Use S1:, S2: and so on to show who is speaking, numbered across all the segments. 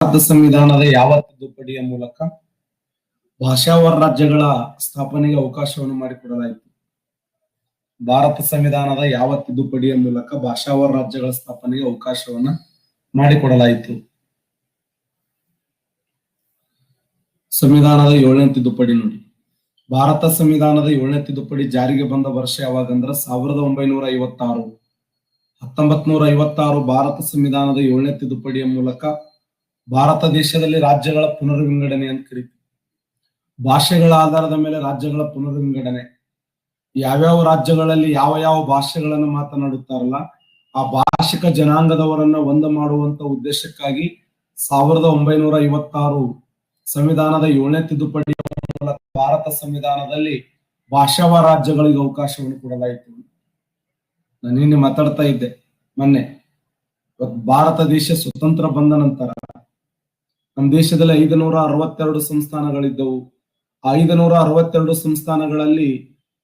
S1: ಭಾರತ ಸಂವಿಧಾನದ ಯಾವ ತಿದ್ದುಪಡಿಯ ಮೂಲಕ ಭಾಷಾವಾರು ರಾಜ್ಯಗಳ ಸ್ಥಾಪನೆಗೆ ಅವಕಾಶವನ್ನು ಮಾಡಿಕೊಡಲಾಯಿತು? ಭಾರತ ಸಂವಿಧಾನದ ಯಾವ ತಿದ್ದುಪಡಿಯ ಮೂಲಕ ಭಾಷಾವಾರು ರಾಜ್ಯಗಳ ಸ್ಥಾಪನೆಗೆ ಅವಕಾಶವನ್ನ ಮಾಡಿಕೊಡಲಾಯಿತು? ಸಂವಿಧಾನದ 7ನೇ ತಿದ್ದುಪಡಿ ನೋಡಿ. ಭಾರತ ಸಂವಿಧಾನದ 7ನೇ ತಿದ್ದುಪಡಿ ಜಾರಿಗೆ ಬಂದ ವರ್ಷ ಯಾವಾಗಂದ್ರ 1956. 1956 ಭಾರತ ಸಂವಿಧಾನದ 7ನೇ ತಿದ್ದುಪಡಿಯ ಮೂಲಕ ಭಾರತ ದೇಶದಲ್ಲಿ ರಾಜ್ಯಗಳ ಪುನರ್ವಿಂಗಡಣೆ ಅಂತ ಕರೀತೀವಿ. ಭಾಷೆಗಳ ಆಧಾರದ ಮೇಲೆ ರಾಜ್ಯಗಳ ಪುನರ್ವಿಂಗಡಣೆ. ಯಾವ್ಯಾವ ರಾಜ್ಯಗಳಲ್ಲಿ ಯಾವ ಯಾವ ಭಾಷೆಗಳನ್ನು ಮಾತನಾಡುತ್ತಾರಲ್ಲ ಆ ಭಾಷಿಕ ಜನಾಂಗದವರನ್ನ ಒಂದು ಮಾಡುವಂತ ಉದ್ದೇಶಕ್ಕಾಗಿ 1956 ಸಂವಿಧಾನದ 7ನೇ ತಿದ್ದುಪಡಿಯ ಮೂಲಕ ಭಾರತ ಸಂವಿಧಾನದಲ್ಲಿ ಭಾಷಾವಾರು ರಾಜ್ಯಗಳಿಗೆ ಅವಕಾಶವನ್ನು ಕೊಡಲಾಯಿತು. ನಾನು ನಿನ್ನೆ ಮಾತಾಡ್ತಾ ಇದ್ದೆ ಮೊನ್ನೆ. ಭಾರತ ದೇಶ ಸ್ವತಂತ್ರ ಬಂದ ನಂತರ ನಮ್ಮ ದೇಶದಲ್ಲಿ 562 ಸಂಸ್ಥಾನಗಳಿದ್ದವು. 562 ಸಂಸ್ಥಾನಗಳಲ್ಲಿ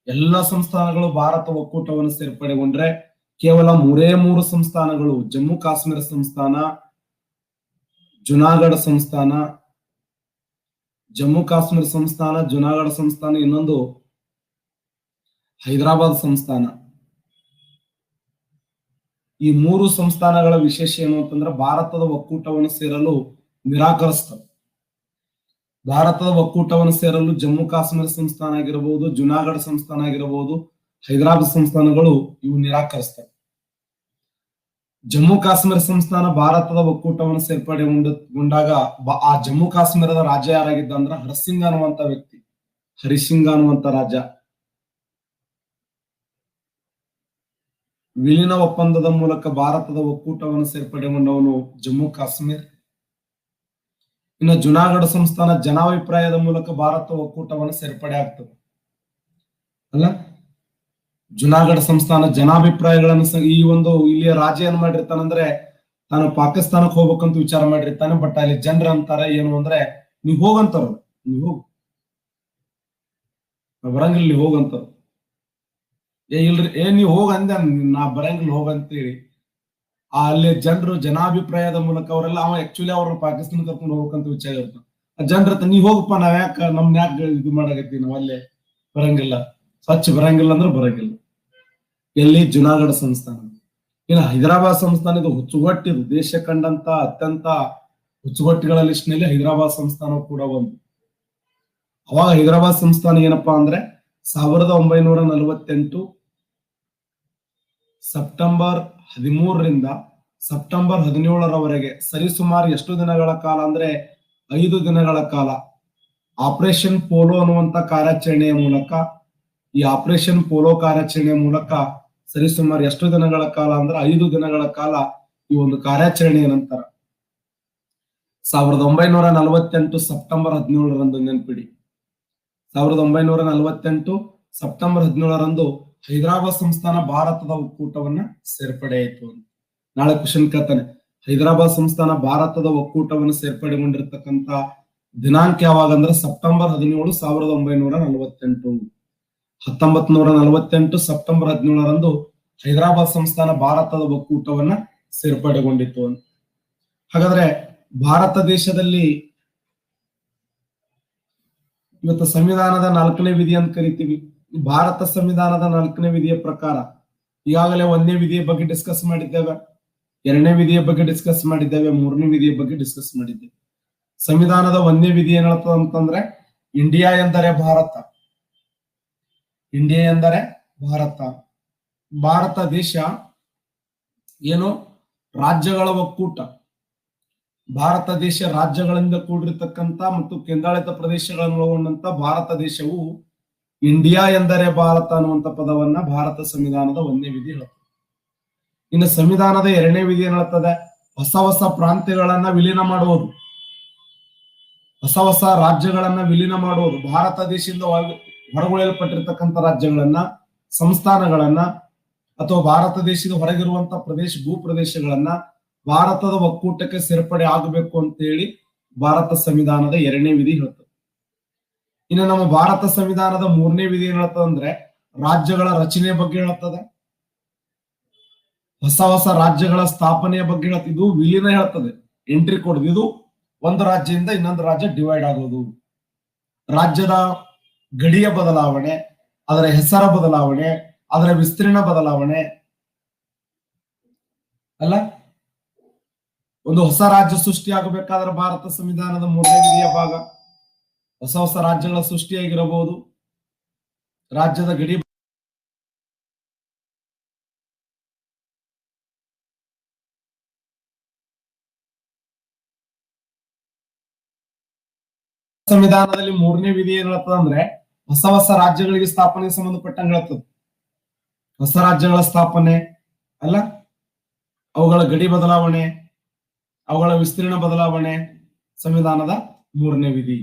S1: ಎಲ್ಲ ಸಂಸ್ಥಾನಗಳು ಭಾರತ ಒಕ್ಕೂಟವನ್ನು ಸೇರ್ಪಡೆಗೊಂಡ್ರೆ ಕೇವಲ 3 ಸಂಸ್ಥಾನಗಳು, ಜಮ್ಮು ಕಾಶ್ಮೀರ ಸಂಸ್ಥಾನ, ಜುನಾಗಢ ಸಂಸ್ಥಾನ, ಜುನಾಗಢ ಸಂಸ್ಥಾನ, ಇನ್ನೊಂದು ಹೈದರಾಬಾದ್ ಸಂಸ್ಥಾನ. ಈ 3 ಸಂಸ್ಥಾನಗಳ ವಿಶೇಷ ಏನು ಅಂತಂದ್ರೆ ಭಾರತದ ಒಕ್ಕೂಟವನ್ನು ಸೇರಲು ನಿರಾಕರಿಸ್ತವೆ. ಭಾರತದ ಒಕ್ಕೂಟವನ್ನು ಸೇರಲು ಜಮ್ಮು ಕಾಶ್ಮೀರ ಸಂಸ್ಥಾನ ಆಗಿರಬಹುದು, ಜುನಾಗಢ ಸಂಸ್ಥಾನ ಆಗಿರಬಹುದು, ಹೈದರಾಬಾದ್ ಸಂಸ್ಥಾನಗಳು ಇವು ನಿರಾಕರಿಸ್ತವೆ. ಜಮ್ಮು ಕಾಶ್ಮೀರ ಸಂಸ್ಥಾನ ಭಾರತದ ಒಕ್ಕೂಟವನ್ನು ಸೇರ್ಪಡೆಗೊಂಡಾಗ ಆ ಜಮ್ಮು ಕಾಶ್ಮೀರದ ರಾಜ ಯಾರಾಗಿದ್ದ ಅಂದ್ರ ಹರಿಸಿಂಗ್ ಅನ್ನುವಂತ ವ್ಯಕ್ತಿ, ಹರಿಸಿಂಗ್ ಅನ್ನುವಂತ ರಾಜ. ವಿಲೀನ ಒಪ್ಪಂದದ ಮೂಲಕ ಭಾರತದ ಒಕ್ಕೂಟವನ್ನು ಸೇರ್ಪಡೆಗೊಂಡವನು ಜಮ್ಮು ಕಾಶ್ಮೀರ್. ಇನ್ನು ಜುನಾಗಢ ಸಂಸ್ಥಾನ ಜನಾಭಿಪ್ರಾಯದ ಮೂಲಕ ಭಾರತ ಒಕ್ಕೂಟವನ್ನು ಸೇರ್ಪಡೆ ಆಗ್ತದೆ ಅಲ್ಲ. ಜುನಾಗಢ ಸಂಸ್ಥಾನ ಜನಾಭಿಪ್ರಾಯಗಳನ್ನು ಇಲ್ಲಿಯ ರಾಜ ಏನ್ ಮಾಡಿರ್ತಾನಂದ್ರೆ ತಾನು ಪಾಕಿಸ್ತಾನಕ್ಕೆ ಹೋಗ್ಬೇಕಂತ ವಿಚಾರ ಮಾಡಿರ್ತಾನೆ. ಬಟ್ ಅಲ್ಲಿ ಜನರ ಅಂತಾರೆ ಏನು ಅಂದ್ರೆ ನೀವ್ ಹೋಗಂತಾರ, ನೀವ್ ಹೋಗ್ ಬರಂಗಿಲ್ಲ, ನೀವ್ ಹೋಗಂತಾರ. ಇಲ್ರಿ ನೀವ್ ಹೋಗ ಅಂದೆ, ನಾ ಬರಂಗಿಲ್ಲ ಹೋಗಂತೇಳಿ ಅಲ್ಲಿ ಜನರು ಜನಾಭಿಪ್ರಾಯದ ಮೂಲಕ ಅವರೆಲ್ಲ ಆಕ್ಚುಲಿ ಅವ್ರನ್ನ ಪಾಕಿಸ್ತಾನ ಕರ್ಕೊಂಡು ಹೋಗ್ಬೇಕಂತ ವಿಚಾರ ಇರ್ತಾನೆ. ಆ ಜನರ ನೀವ್ ಹೋಗಪ್ಪ, ನಾವ್ ನಮ್ನ ಯಾಕೆ ಇದು ಮಾಡಾಕತ್ತೀವಿ, ನಾವ್ ಅಲ್ಲೇ ಬರಂಗಿಲ್ಲ, ಸ್ವಚ್ಛ ಬರಂಗಿಲ್ಲ ಅಂದ್ರೆ ಬರಂಗಿಲ್ಲ. ಎಲ್ಲಿ? ಜುನಾಗಢ ಸಂಸ್ಥಾನ. ಇನ್ನು ಹೈದರಾಬಾದ್ ಸಂಸ್ಥಾನ ಇದು ಹುಚ್ಚುಗಟ್ಟಿದು, ದೇಶ ಕಂಡಂತ ಅತ್ಯಂತ ಹುಚ್ಚುಗಟ್ಟಿಗಳ ಲಿಸ್ಟ್ ನಲ್ಲಿ ಹೈದರಾಬಾದ್ ಸಂಸ್ಥಾನ ಕೂಡ ಒಂದು. ಅವಾಗ ಹೈದರಾಬಾದ್ ಸಂಸ್ಥಾನ ಏನಪ್ಪಾ ಅಂದ್ರೆ 1948 ಸೆಪ್ಟೆಂಬರ್ 13ರಿಂದ ಸೆಪ್ಟೆಂಬರ್ 17ರವರೆಗೆ ಸರಿಸುಮಾರು ಎಷ್ಟು ದಿನಗಳ ಕಾಲ ಅಂದ್ರೆ 5 ದಿನಗಳ ಕಾಲ ಆಪರೇಷನ್ ಪೋಲೋ ಅನ್ನುವಂತ ಕಾರ್ಯಾಚರಣೆಯ ಮೂಲಕ, ಈ ಆಪರೇಷನ್ ಪೋಲೋ ಕಾರ್ಯಾಚರಣೆಯ ಮೂಲಕ ಸರಿಸುಮಾರು ಎಷ್ಟು ದಿನಗಳ ಕಾಲ ಅಂದ್ರೆ 5 ದಿನಗಳ ಕಾಲ ಈ ಒಂದು ಕಾರ್ಯಾಚರಣೆಯ ನಂತರ 1948 ಸೆಪ್ಟೆಂಬರ್ 17ರಂದು ನೆನಪಿಡಿ, 1948 ಸೆಪ್ಟೆಂಬರ್ 17ರಂದು ಹೈದರಾಬಾದ್ ಸಂಸ್ಥಾನ ಭಾರತದ ಒಕ್ಕೂಟವನ್ನ ಸೇರ್ಪಡೆ ಆಯಿತು. ನಾಳೆ ಕ್ವಶನ್ ಕೇಳ್ತಾನೆ, ಹೈದರಾಬಾದ್ ಸಂಸ್ಥಾನ ಭಾರತದ ಒಕ್ಕೂಟವನ್ನು ಸೇರ್ಪಡೆಗೊಂಡಿರ್ತಕ್ಕಂತ ದಿನಾಂಕ ಯಾವಾಗ ಅಂದ್ರೆ ಸೆಪ್ಟೆಂಬರ್ 17, 1948. 1948 ಸೆಪ್ಟೆಂಬರ್ 17ರಂದು ಹೈದರಾಬಾದ್ ಸಂಸ್ಥಾನ ಭಾರತದ ಒಕ್ಕೂಟವನ್ನ ಸೇರ್ಪಡೆಗೊಂಡಿತ್ತು. ಹಾಗಾದ್ರೆ ಭಾರತ ದೇಶದಲ್ಲಿ ಇವತ್ತು ಸಂವಿಧಾನದ 4ನೇ ವಿಧಿ ಅಂತ ಕರಿತೀವಿ. ಭಾರತ ಸಂವಿಧಾನದ 4ನೇ ವಿಧಿಯ ಪ್ರಕಾರ ಈಗಾಗಲೇ 1ನೇ ವಿಧಿಯ ಬಗ್ಗೆ ಡಿಸ್ಕಸ್ ಮಾಡಿದ್ದೇವೆ, 2ನೇ ವಿಧಿಯ ಬಗ್ಗೆ ಡಿಸ್ಕಸ್ ಮಾಡಿದ್ದೇವೆ, 3ನೇ ವಿಧಿಯ ಬಗ್ಗೆ ಡಿಸ್ಕಸ್ ಮಾಡಿದ್ದೇವೆ. ಸಂವಿಧಾನದ 1ನೇ ವಿಧಿ ಏನ್ ಹೇಳ್ತದ ಅಂತಂದ್ರೆ ಇಂಡಿಯಾ ಎಂದರೆ ಭಾರತ, ಇಂಡಿಯಾ ಎಂದರೆ ಭಾರತ. ಭಾರತ ದೇಶ ಏನು? ರಾಜ್ಯಗಳ ಒಕ್ಕೂಟ. ಭಾರತ ದೇಶ ರಾಜ್ಯಗಳಿಂದ ಕೂಡಿರ್ತಕ್ಕಂಥ ಮತ್ತು ಕೇಂದ್ರಾಡಳಿತ ಪ್ರದೇಶಗಳನ್ನು ಒಳಗೊಂಡಂತ ಭಾರತ ದೇಶವು ಇಂಡಿಯಾ ಎಂದರೆ ಭಾರತ ಅನ್ನುವಂತ ಪದವನ್ನ ಭಾರತ ಸಂವಿಧಾನದ 1ನೇ ವಿಧಿ ಹೇಳುತ್ತದೆ. ಇನ್ನು ಸಂವಿಧಾನದ 2ನೇ ವಿಧಿ ಏನ್ ಹೇಳ್ತದೆ? ಹೊಸ ಪ್ರಾಂತ್ಯಗಳನ್ನ ವಿಲೀನ ಮಾಡುವುದು, ಹೊಸ ರಾಜ್ಯಗಳನ್ನ ವಿಲೀನ ಮಾಡುವುದು. ಭಾರತ ದೇಶದಿಂದ ಹೊರಗುಳಿಯಲ್ಪಟ್ಟಿರ್ತಕ್ಕಂಥ ರಾಜ್ಯಗಳನ್ನ, ಸಂಸ್ಥಾನಗಳನ್ನ ಅಥವಾ ಭಾರತ ದೇಶದ ಹೊರಗಿರುವಂತ ಭೂ ಪ್ರದೇಶಗಳನ್ನ ಭಾರತದ ಒಕ್ಕೂಟಕ್ಕೆ ಸೇರ್ಪಡೆ ಆಗಬೇಕು ಅಂತ ಹೇಳಿ ಭಾರತ ಸಂವಿಧಾನದ 2ನೇ ವಿಧಿ ಹೇಳ್ತದೆ. ಇನ್ನು ನಮ್ಮ ಭಾರತ ಸಂವಿಧಾನದ 3ನೇ ವಿಧಿ ಏನ್ ಹೇಳ್ತದೆ ಅಂದ್ರೆ ರಾಜ್ಯಗಳ ರಚನೆ ಬಗ್ಗೆ ಹೇಳ್ತದೆ, ಹೊಸ ರಾಜ್ಯಗಳ ಸ್ಥಾಪನೆಯ ಬಗ್ಗೆ ಹೇಳ್ತದೆ. ಇದು ವಿಲೀನ ಹೇಳ್ತದೆ, ಎಂಟ್ರಿ ಕೊಡುದು. ಇದು ಒಂದು ರಾಜ್ಯದಿಂದ ಇನ್ನೊಂದು ರಾಜ್ಯ ಡಿವೈಡ್ ಆಗೋದು, ರಾಜ್ಯದ ಗಡಿಯ ಬದಲಾವಣೆ, ಅದರ ಹೆಸರ ಬದಲಾವಣೆ, ಅದರ ವಿಸ್ತೀರ್ಣ ಬದಲಾವಣೆ ಅಲ್ಲ. ಒಂದು ಹೊಸ ರಾಜ್ಯ ಸೃಷ್ಟಿಯಾಗಬೇಕಾದ್ರೆ ಭಾರತ ಸಂವಿಧಾನದ 3ನೇ ವಿಧಿಯ ಭಾಗ ಹೊಸ ಹೊಸ ರಾಜ್ಯಗಳ ಸೃಷ್ಟಿಯಾಗಿರಬಹುದು. ರಾಜ್ಯದ ಗಡಿ ಸಂವಿಧಾನದಲ್ಲಿ 3ನೇ ವಿಧಿ ಏನ್ ಹೇಳ್ತದ ಅಂದ್ರೆ ಹೊಸ ಹೊಸ ರಾಜ್ಯಗಳಿಗೆ ಸ್ಥಾಪನೆಗೆ ಸಂಬಂಧಪಟ್ಟಂಗೆ ಹೇಳ್ತದೆ. ಹೊಸ ರಾಜ್ಯಗಳ ಸ್ಥಾಪನೆ ಅಲ್ಲ, ಅವುಗಳ ಗಡಿ ಬದಲಾವಣೆ, ಅವುಗಳ ವಿಸ್ತೀರ್ಣ ಬದಲಾವಣೆ ಸಂವಿಧಾನದ 3ನೇ ವಿಧಿ.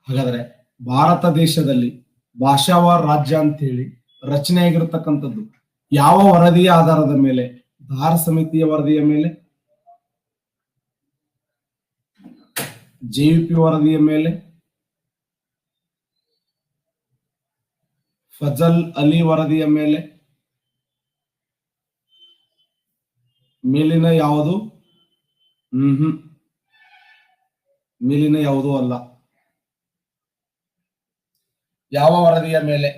S1: ಹಾಗಾದ್ರೆ ಭಾರತ ದೇಶದಲ್ಲಿ ಭಾಷಾವಾರ ರಾಜ್ಯ ಅಂತ ಹೇಳಿ ರಚನೆ ಆಗಿರತಕ್ಕಂಥದ್ದು ಯಾವ ವರದಿಯ ಆಧಾರದ ಮೇಲೆ? ಧಾರ್ ಸಮಿತಿಯ ವರದಿಯ ಮೇಲೆ, ಜೆಯುಪಿ ವರದಿಯ ಮೇಲೆ, ಫಜಲ್ ಅಲಿ ವರದಿಯ ಮೇಲೆ, ಮೇಲಿನ ಯಾವುದು? ಮೇಲಿನ ಯಾವುದೂ ಅಲ್ಲ. ಯಾವ ವರದಿಯ ಮೇಲೆ?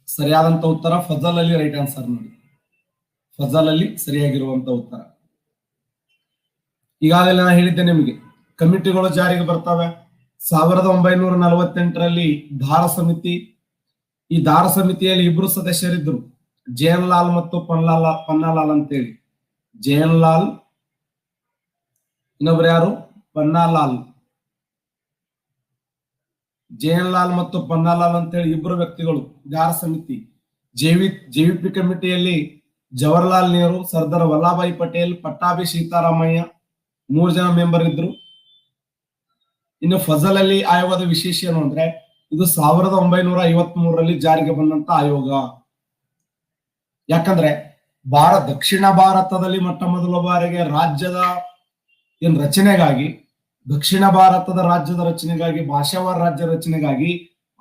S1: ಸರಿಯಾದಂತ ಉತ್ತರ ಫಜಲ್ ಅಲಿ, ರೈಟ್ ಆನ್ಸರ್ ನೋಡಿ. ಫಜಲ್ ಅಲಿ ಸರಿಯಾಗಿರುವಂತ ಉತ್ತರ. ಈಗಾಗಲೇ ನಾನು ಹೇಳಿದ್ದೆ ನಿಮಗೆ, ಕಮಿಟಿಗಳು ಜಾರಿಗೆ ಬರ್ತವೆ. 1948ರಲ್ಲಿ ಧಾರ ಸಮಿತಿ. ಈ ಧಾರ ಸಮಿತಿಯಲ್ಲಿ 2 ಸದಸ್ಯರಿದ್ರು, ಜೇನ್ ಲಾಲ್ ಮತ್ತು ಪನ್ನಾಲಾಲ್ ಅಂತೇಳಿ. ಜೇನ್ ಲಾಲ್, ಇನ್ನೊಬ್ರು ಯಾರು? ಪನ್ನಾಲಾಲ್. ಜೇನ್ ಲಾಲ್ ಮತ್ತು ಪನ್ನಾಲಾಲ್ ಅಂತೇಳಿ 2 ವ್ಯಕ್ತಿಗಳು ಧಾರ ಸಮಿತಿ. ಜೆವಿಪಿ ಕಮಿಟಿಯಲ್ಲಿ ಜವಾಹರ್ಲಾಲ್ ನೆಹರು, ಸರ್ದಾರ್ ವಲ್ಲಭಾಯಿ ಪಟೇಲ್, ಪಟ್ಟಾಭಿ ಸೀತಾರಾಮಯ್ಯ 3 ಜನ ಮೆಂಬರ್ ಇದ್ರು. ಇನ್ನು ಫಜಲ್ ಅಲಿ ಆಯೋಗದ ವಿಶೇಷ ಏನು ಅಂದ್ರೆ ಇದು 1953ರಲ್ಲಿ ಜಾರಿಗೆ ಬಂದಂತ ಆಯೋಗ. ಯಾಕಂದ್ರೆ ದಕ್ಷಿಣ ಭಾರತದಲ್ಲಿ ಮೊಟ್ಟ ಮೊದಲ ಬಾರಿಗೆ ರಾಜ್ಯದ ರಚನೆಗಾಗಿ, ದಕ್ಷಿಣ ಭಾರತದ ರಾಜ್ಯದ ರಚನೆಗಾಗಿ, ಭಾಷಾವಾರ ರಾಜ್ಯ ರಚನೆಗಾಗಿ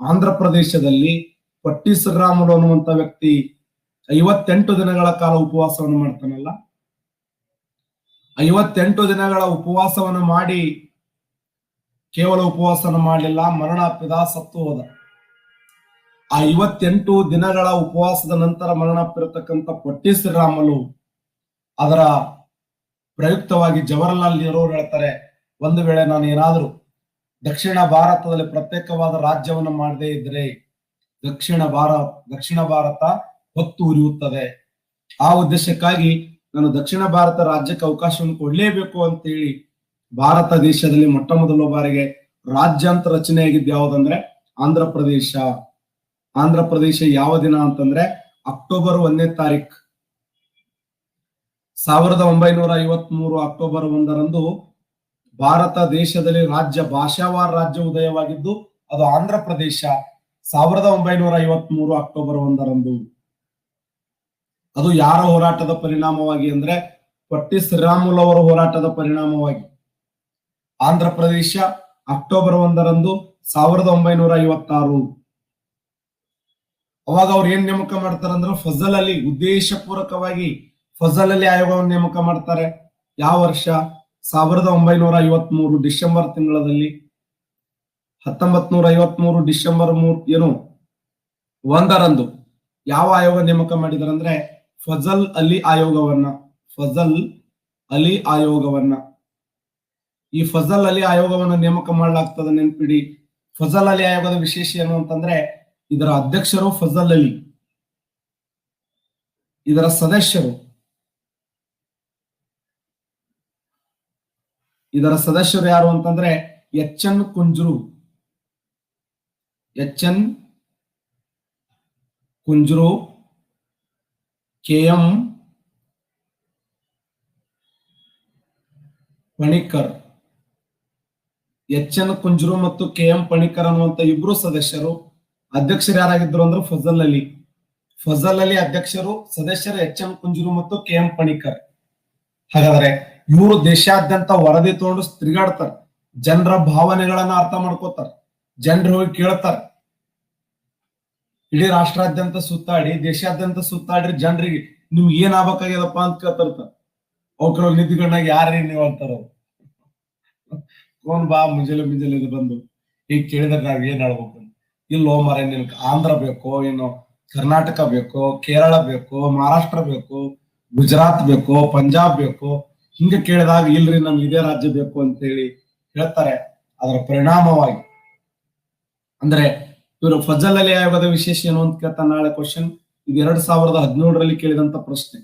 S1: ಆಂಧ್ರ ಪ್ರದೇಶದಲ್ಲಿ ಪಟ್ಟಿ ಶ್ರೀರಾಮುಲು ಅನ್ನುವಂತ ವ್ಯಕ್ತಿ 58 ದಿನಗಳ ಕಾಲ ಉಪವಾಸವನ್ನು ಮಾಡ್ತಾನಲ್ಲ. 58 ದಿನಗಳ ಉಪವಾಸವನ್ನು ಮಾಡಿ, ಕೇವಲ ಉಪವಾಸನ ಮಾಡಲಿಲ್ಲ, ಮರಣ ಅಪ್ಪಿದ, ಸತ್ತು ಹೋದ. ಆ 58 ದಿನಗಳ ಉಪವಾಸದ ನಂತರ ಮರಣ ಅಪ್ಪಿರತಕ್ಕಂಥ ಪಟ್ಟಿ ಶ್ರೀರಾಮುಲು ಅದರ ಪ್ರಯುಕ್ತವಾಗಿ ಜವಾಹರ್ಲಾಲ್ ನೆಹರು ಹೇಳ್ತಾರೆ, ಒಂದು ವೇಳೆ ನಾನು ಏನಾದರೂ ದಕ್ಷಿಣ ಭಾರತದಲ್ಲಿ ಪ್ರತ್ಯೇಕವಾದ ರಾಜ್ಯವನ್ನು ಮಾಡದೇ ಇದ್ರೆ ದಕ್ಷಿಣ ಭಾರತ ಹೊತ್ತು ಉರಿಯುತ್ತದೆ. ಆ ಉದ್ದೇಶಕ್ಕಾಗಿ ನಾನು ದಕ್ಷಿಣ ಭಾರತ ರಾಜ್ಯಕ್ಕೆ ಅವಕಾಶವನ್ನು ಕೊಡ್ಲೇಬೇಕು ಅಂತೇಳಿ ಭಾರತ ದೇಶದಲ್ಲಿ ಮೊಟ್ಟ ಮೊದಲ ಬಾರಿಗೆ ರಾಜ್ಯ ಅಂತ ರಚನೆಯಾಗಿದ್ದು ಯಾವುದಂದ್ರೆ ಆಂಧ್ರ ಪ್ರದೇಶ. ಆಂಧ್ರ ಪ್ರದೇಶ ಯಾವ ದಿನ ಅಂತಂದ್ರೆ ಅಕ್ಟೋಬರ್ 1ನೇ ತಾರೀಕು 1953 ಅಕ್ಟೋಬರ್ 1ರಂದು ಭಾರತ ದೇಶದಲ್ಲಿ ಭಾಷಾವಾರ ರಾಜ್ಯ ಉದಯವಾಗಿದ್ದು ಅದು ಆಂಧ್ರ ಪ್ರದೇಶ 1953 ಅಕ್ಟೋಬರ್ 1ರಂದು. ಅದು ಯಾರ ಹೋರಾಟದ ಪರಿಣಾಮವಾಗಿ ಅಂದ್ರೆ ಪಟ್ಟಿ ಶ್ರೀರಾಮುಲು ಅವರ ಹೋರಾಟದ ಪರಿಣಾಮವಾಗಿ. ಆಂಧ್ರ ಪ್ರದೇಶ ಅಕ್ಟೋಬರ್ 1ರಂದು 1956. ಅವಾಗ ಅವ್ರು ಏನ್ ನೇಮಕ ಮಾಡ್ತಾರಂದ್ರೆ ಫಜಲ್ ಅಲಿ, ಉದ್ದೇಶಪೂರ್ವಕವಾಗಿ ಫಜಲ್ ಅಲಿ ಆಯೋಗವನ್ನು ನೇಮಕ ಮಾಡ್ತಾರೆ. ಯಾವ ವರ್ಷ? 1953 ಡಿಸೆಂಬರ್ ತಿಂಗಳಲ್ಲಿ. 1953 ಡಿಸೆಂಬರ್ 1ರಂದು ಯಾವ ಆಯೋಗ ನೇಮಕ ಮಾಡಿದಾರಂದ್ರೆ ಫಜಲ್ ಅಲಿ ಆಯೋಗವನ್ನ. ಫಜಲ್ ಅಲಿ ಆಯೋಗವನ್ನ. ಈ ಫಜಲ್ ಅಲಿ ಆಯೋಗವನ್ನು ನೇಮಕ ಮಾಡಲಾಗ್ತದೆ, ನೆನ್ಪಿಡಿ. ಫಜಲ್ ಅಲಿ ಆಯೋಗದ ವಿಶೇಷ ಏನು ಅಂತಂದ್ರೆ ಇದರ ಅಧ್ಯಕ್ಷರು ಫಜಲ್ ಅಲಿ, ಇದರ ಸದಸ್ಯರು ಯಾರು ಅಂತಂದ್ರೆ ಎಚ್.ಎನ್. ಕುಂಜ್ರು, ಕೆ.ಎಂ. ಪಣಿಕರ್. ಎಚ್.ಎನ್. ಕುಂಜ್ರು ಮತ್ತು ಕೆ.ಎಂ. ಪಣಿಕರ್ ಅನ್ನುವಂತ 2 ಸದಸ್ಯರು. ಅಧ್ಯಕ್ಷರು ಯಾರಾಗಿದ್ರು ಅಂದ್ರೆ ಫಜಲ್ ಅಲಿ. ಫಜಲ್ ಅಲಿ ಅಧ್ಯಕ್ಷರು, ಸದಸ್ಯರು ಎಚ್.ಎನ್. ಕುಂಜ್ರು ಮತ್ತು ಕೆ.ಎಂ. ಪಣಿಕರ್. ಹಾಗಾದ್ರೆ ಇವರು ದೇಶಾದ್ಯಂತ ವರದಿ ತಗೊಂಡು ತಿರುಗಾಡ್ತಾರೆ. ಜನರ ಭಾವನೆಗಳನ್ನ ಅರ್ಥ ಮಾಡ್ಕೋತಾರ, ಜನರು ಹೋಗಿ ಕೇಳ್ತಾರ. ಇಡೀ ರಾಷ್ಟ್ರಾದ್ಯಂತ ಸುತ್ತಾಡಿ, ದೇಶಾದ್ಯಂತ ಸುತ್ತಾಡ್ರಿ ಜನರಿಗೆ ನಿಮ್ಗೆ ಏನ್ ಆಗ್ಬೇಕಾಗ್ಯದಪ್ಪ ಅಂತ ಕೇಳ್ತಾರ. ಅವ್ರ ನಿಧಿಗಳನ್ನಾಗ ಯಾರೇ ನೀವು ಅಂತಾರ, ಕೋನ್ ಬಾ ಮುಂಜಾನೆ ಮುಂಜಾನೆ ಬಂದು ಈಗ ಕೇಳಿದ್ರೆ ನಾವ್ ಏನ್ ಹೇಳ್ಬೇಕು? ಇಲ್ಲೋ ಮರ, ನಿನ್ ಆಂಧ್ರ ಬೇಕೋ, ಏನು ಕರ್ನಾಟಕ ಬೇಕೋ, ಕೇರಳ ಬೇಕೋ, ಮಹಾರಾಷ್ಟ್ರ ಬೇಕೋ, ಗುಜರಾತ್ ಬೇಕೋ, ಪಂಜಾಬ್ ಬೇಕೋ, ಹಿಂಗ ಕೇಳಿದಾಗ ಇಲ್ರಿ ನಮ್ಗೆ ಇದೇ ರಾಜ್ಯ ಬೇಕು ಅಂತ ಹೇಳಿ ಹೇಳ್ತಾರೆ. ಅದರ ಪರಿಣಾಮವಾಗಿ ಅಂದ್ರೆ ಇವರು ಫಜಲ್ ಅಲಿ ಆಯೋಗದ ವಿಶೇಷ ಏನು ಅಂತ ಕೇಳ್ತಾನೆ ನಾಳೆ ಕ್ವಶನ್. ಇದು 2017ರಲ್ಲಿ ಕೇಳಿದಂತ ಪ್ರಶ್ನೆ,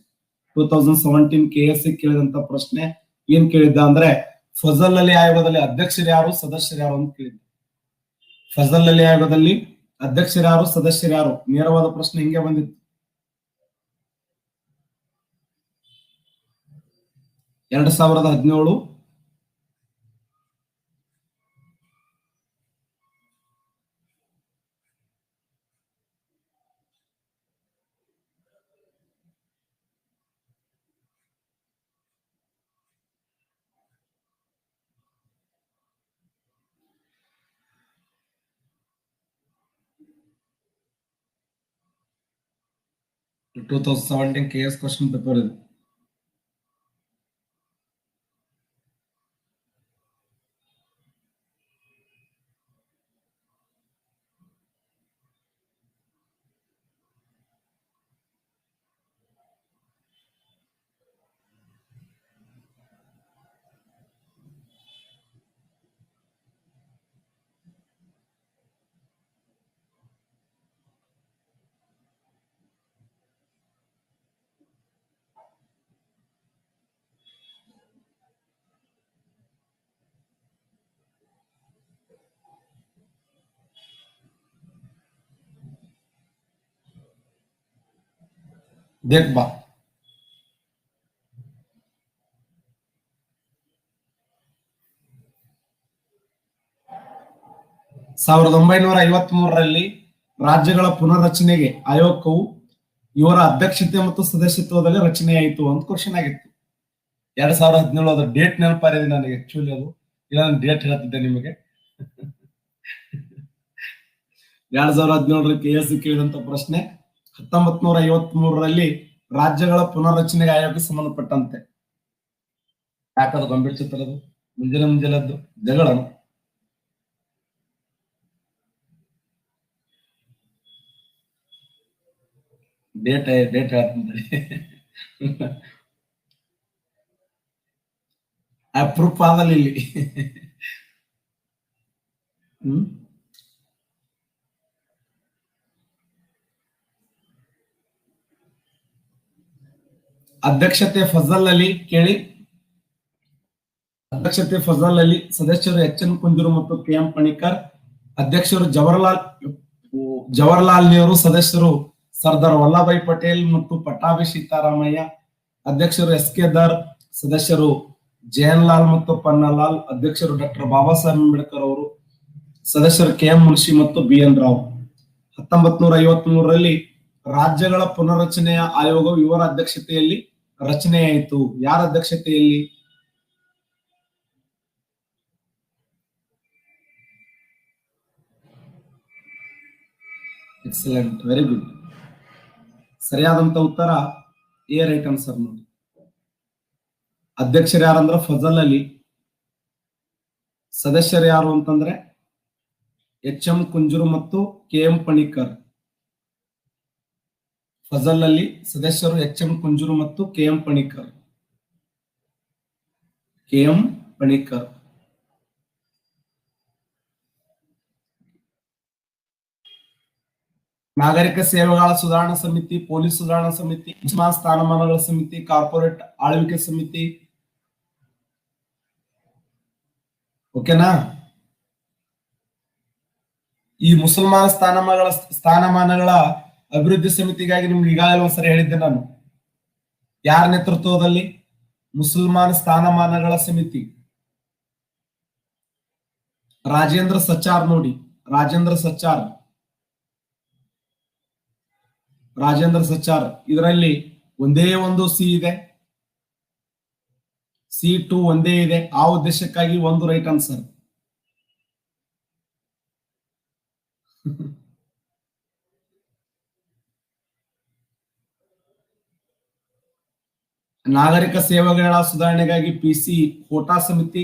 S1: 2017 KSC ಕೇಳಿದಂತ ಪ್ರಶ್ನೆ. ಏನ್ ಕೇಳಿದ್ದ ಅಂದ್ರೆ ಫಜಲ್ ಅಲಿ ಆಯೋಗದಲ್ಲಿ ಅಧ್ಯಕ್ಷರು ಯಾರು, ಸದಸ್ಯರು ಯಾರು ಅಂತ ಕೇಳಿದ್ದ. ಫಜಲ್ ಅಲಿ ಆಯೋಗದಲ್ಲಿ ಅಧ್ಯಕ್ಷರು ಯಾರು, ಸದಸ್ಯರು ಯಾರು, ನೇರವಾದ ಪ್ರಶ್ನೆ ಹಿಂಗೆ ಬಂದಿತ್ತು. 2017 KS ಕ್ವಶನ್ ಪೇಪರ್ ಇದು. ದೇಖ್ ಬಾ, 1953ರಲ್ಲಿ ರಾಜ್ಯಗಳ ಪುನರ್ರಚನೆಗೆ ಆಯೋಗವು ಇವರ ಅಧ್ಯಕ್ಷತೆ ಮತ್ತು ಸದಸ್ಯತ್ವದಲ್ಲಿ ರಚನೆಯಾಯಿತು ಅಂತ ಕ್ವಶನ್ ಆಗಿತ್ತು. 2017 ಅದ್ರ ಡೇಟ್ ನೆನಪಾರಿದೆ ನನಗೆ. ಆಕ್ಚುಲಿ ಅದು ಇಲ್ಲ, ನಾನು ಡೇಟ್ ಹೇಳ್ತಿದ್ದೆ ನಿಮಗೆ. 2017ರಲ್ಲಿ KSC ಕೇಳಿದಂತ ಪ್ರಶ್ನೆ 1953ರಲ್ಲಿ ರಾಜ್ಯಗಳ ಪುನರ್ರಚನೆಗೆ ಆಯೋಗಕ್ಕೆ ಸಂಬಂಧಪಟ್ಟಂತೆ. ಯಾಕದು ಗಂಭೀರ ಚಿತ್ರದು ಮುಂಜಾನೆದ್ದು ಜಗಳ. ಡೇಟ್ ಹೇಳ್ತೀನಿ ಪ್ರೂಫ್ ಆಗಲ್ಲ ಇಲ್ಲಿ. ಅಧ್ಯಕ್ಷತೆ ಫಜಲ್ ಅಲಿ ಕೇಳಿ. ಅಧ್ಯಕ್ಷತೆ ಫಜಲ್ ಅಲಿ, ಸದಸ್ಯರು HN ಕುಂಜೂರು ಮತ್ತು KM ಪಣಿಕರ್, ಅಧ್ಯಕ್ಷರು ಜವಾಹರ್ಲಾಲ್ ನೆಹರು, ಸದಸ್ಯರು ಸರ್ದಾರ್ ವಲ್ಲಭಾಯ್ ಪಟೇಲ್ ಮತ್ತು ಪಟ್ಟಾಭಿ ಸೀತಾರಾಮಯ್ಯ, ಅಧ್ಯಕ್ಷರು SK ಧರ್, ಸದಸ್ಯರು ಜಯನ್ ಲಾಲ್ ಮತ್ತು ಪನ್ನಲಾಲ್, ಅಧ್ಯಕ್ಷರು ಡಾಕ್ಟರ್ ಬಾಬಾ ಸಾಹೇಬ್ ಅಂಬೇಡ್ಕರ್ ಅವರು, ಸದಸ್ಯರು KM ಮುನ್ಷಿ ಮತ್ತು BN ರಾವ್. 1953ರಲ್ಲಿ ರಾಜ್ಯಗಳ ಪುನರ್ರಚನೆಯ ಆಯೋಗವು ಇವರ ಅಧ್ಯಕ್ಷತೆಯಲ್ಲಿ ರಚನೆಯಾಯಿತು. ಯಾರ ಅಧ್ಯಕ್ಷತೆಯಲ್ಲಿ? Excellent, very good. ಸರಿಯಾದಂತ ಉತ್ತರ ಎ, ರೈಟ್ ಆನ್ಸರ್ ನೋಡಿ. ಅಧ್ಯಕ್ಷರು ಯಾರಂದ್ರೆ ಫಜಲ್ ಅಲಿ, ಸದಸ್ಯರು ಯಾರು ಅಂತಂದ್ರೆ HM ಕುಂಜೂರು ಮತ್ತು KM ಪಣಿಕರ್. ಫಜಲ್ ಅಲಿ, ಸದಸ್ಯರು HM ಕುಂಜೂರು ಮತ್ತು KM ಪಣಿಕರ್. ನಾಗರಿಕ ಸೇವೆಗಳ ಸುಧಾರಣಾ ಸಮಿತಿ, ಪೊಲೀಸ್ ಸುಧಾರಣಾ ಸಮಿತಿ, ಮುಸಲ್ಮಾನ್ ಸ್ಥಾನಮಾನಗಳ ಸಮಿತಿ, ಕಾರ್ಪೊರೇಟ್ ಆಳ್ವಿಕೆ ಸಮಿತಿ. ಓಕೆನಾ? ಈ ಮುಸಲ್ಮಾನ್ ಸ್ಥಾನಮಾನಗಳ ಅಭಿವೃದ್ಧಿ ಸಮಿತಿಗಾಗಿ ನಿಮ್ಗೆ ಈಗಾಗಲೇ ಒಂದ್ಸರಿ ಹೇಳಿದ್ದೆ ನಾನು. ಯಾರ ನೇತೃತ್ವದಲ್ಲಿ? ಮುಸಲ್ಮಾನ್ ಸ್ಥಾನಮಾನಗಳ ಸಮಿತಿ. ರಾಜೇಂದ್ರ ಸಚಾರ್ ನೋಡಿ, ರಾಜೇಂದ್ರ ಸಚಾರ್. ಇದರಲ್ಲಿ ಒಂದೇ ಒಂದು ಸಿ ಇದೆ, C2 ಒಂದೇ ಇದೆ. ಆ ಉದ್ದೇಶಕ್ಕಾಗಿ ಒಂದು ರೈಟ್ ಆನ್ಸರ್. ನಾಗರಿಕ ಸೇವೆಗಳ ಸುಧಾರಣೆಗಾಗಿ ಪಿಸಿ ಕೋಟಾ ಸಮಿತಿ,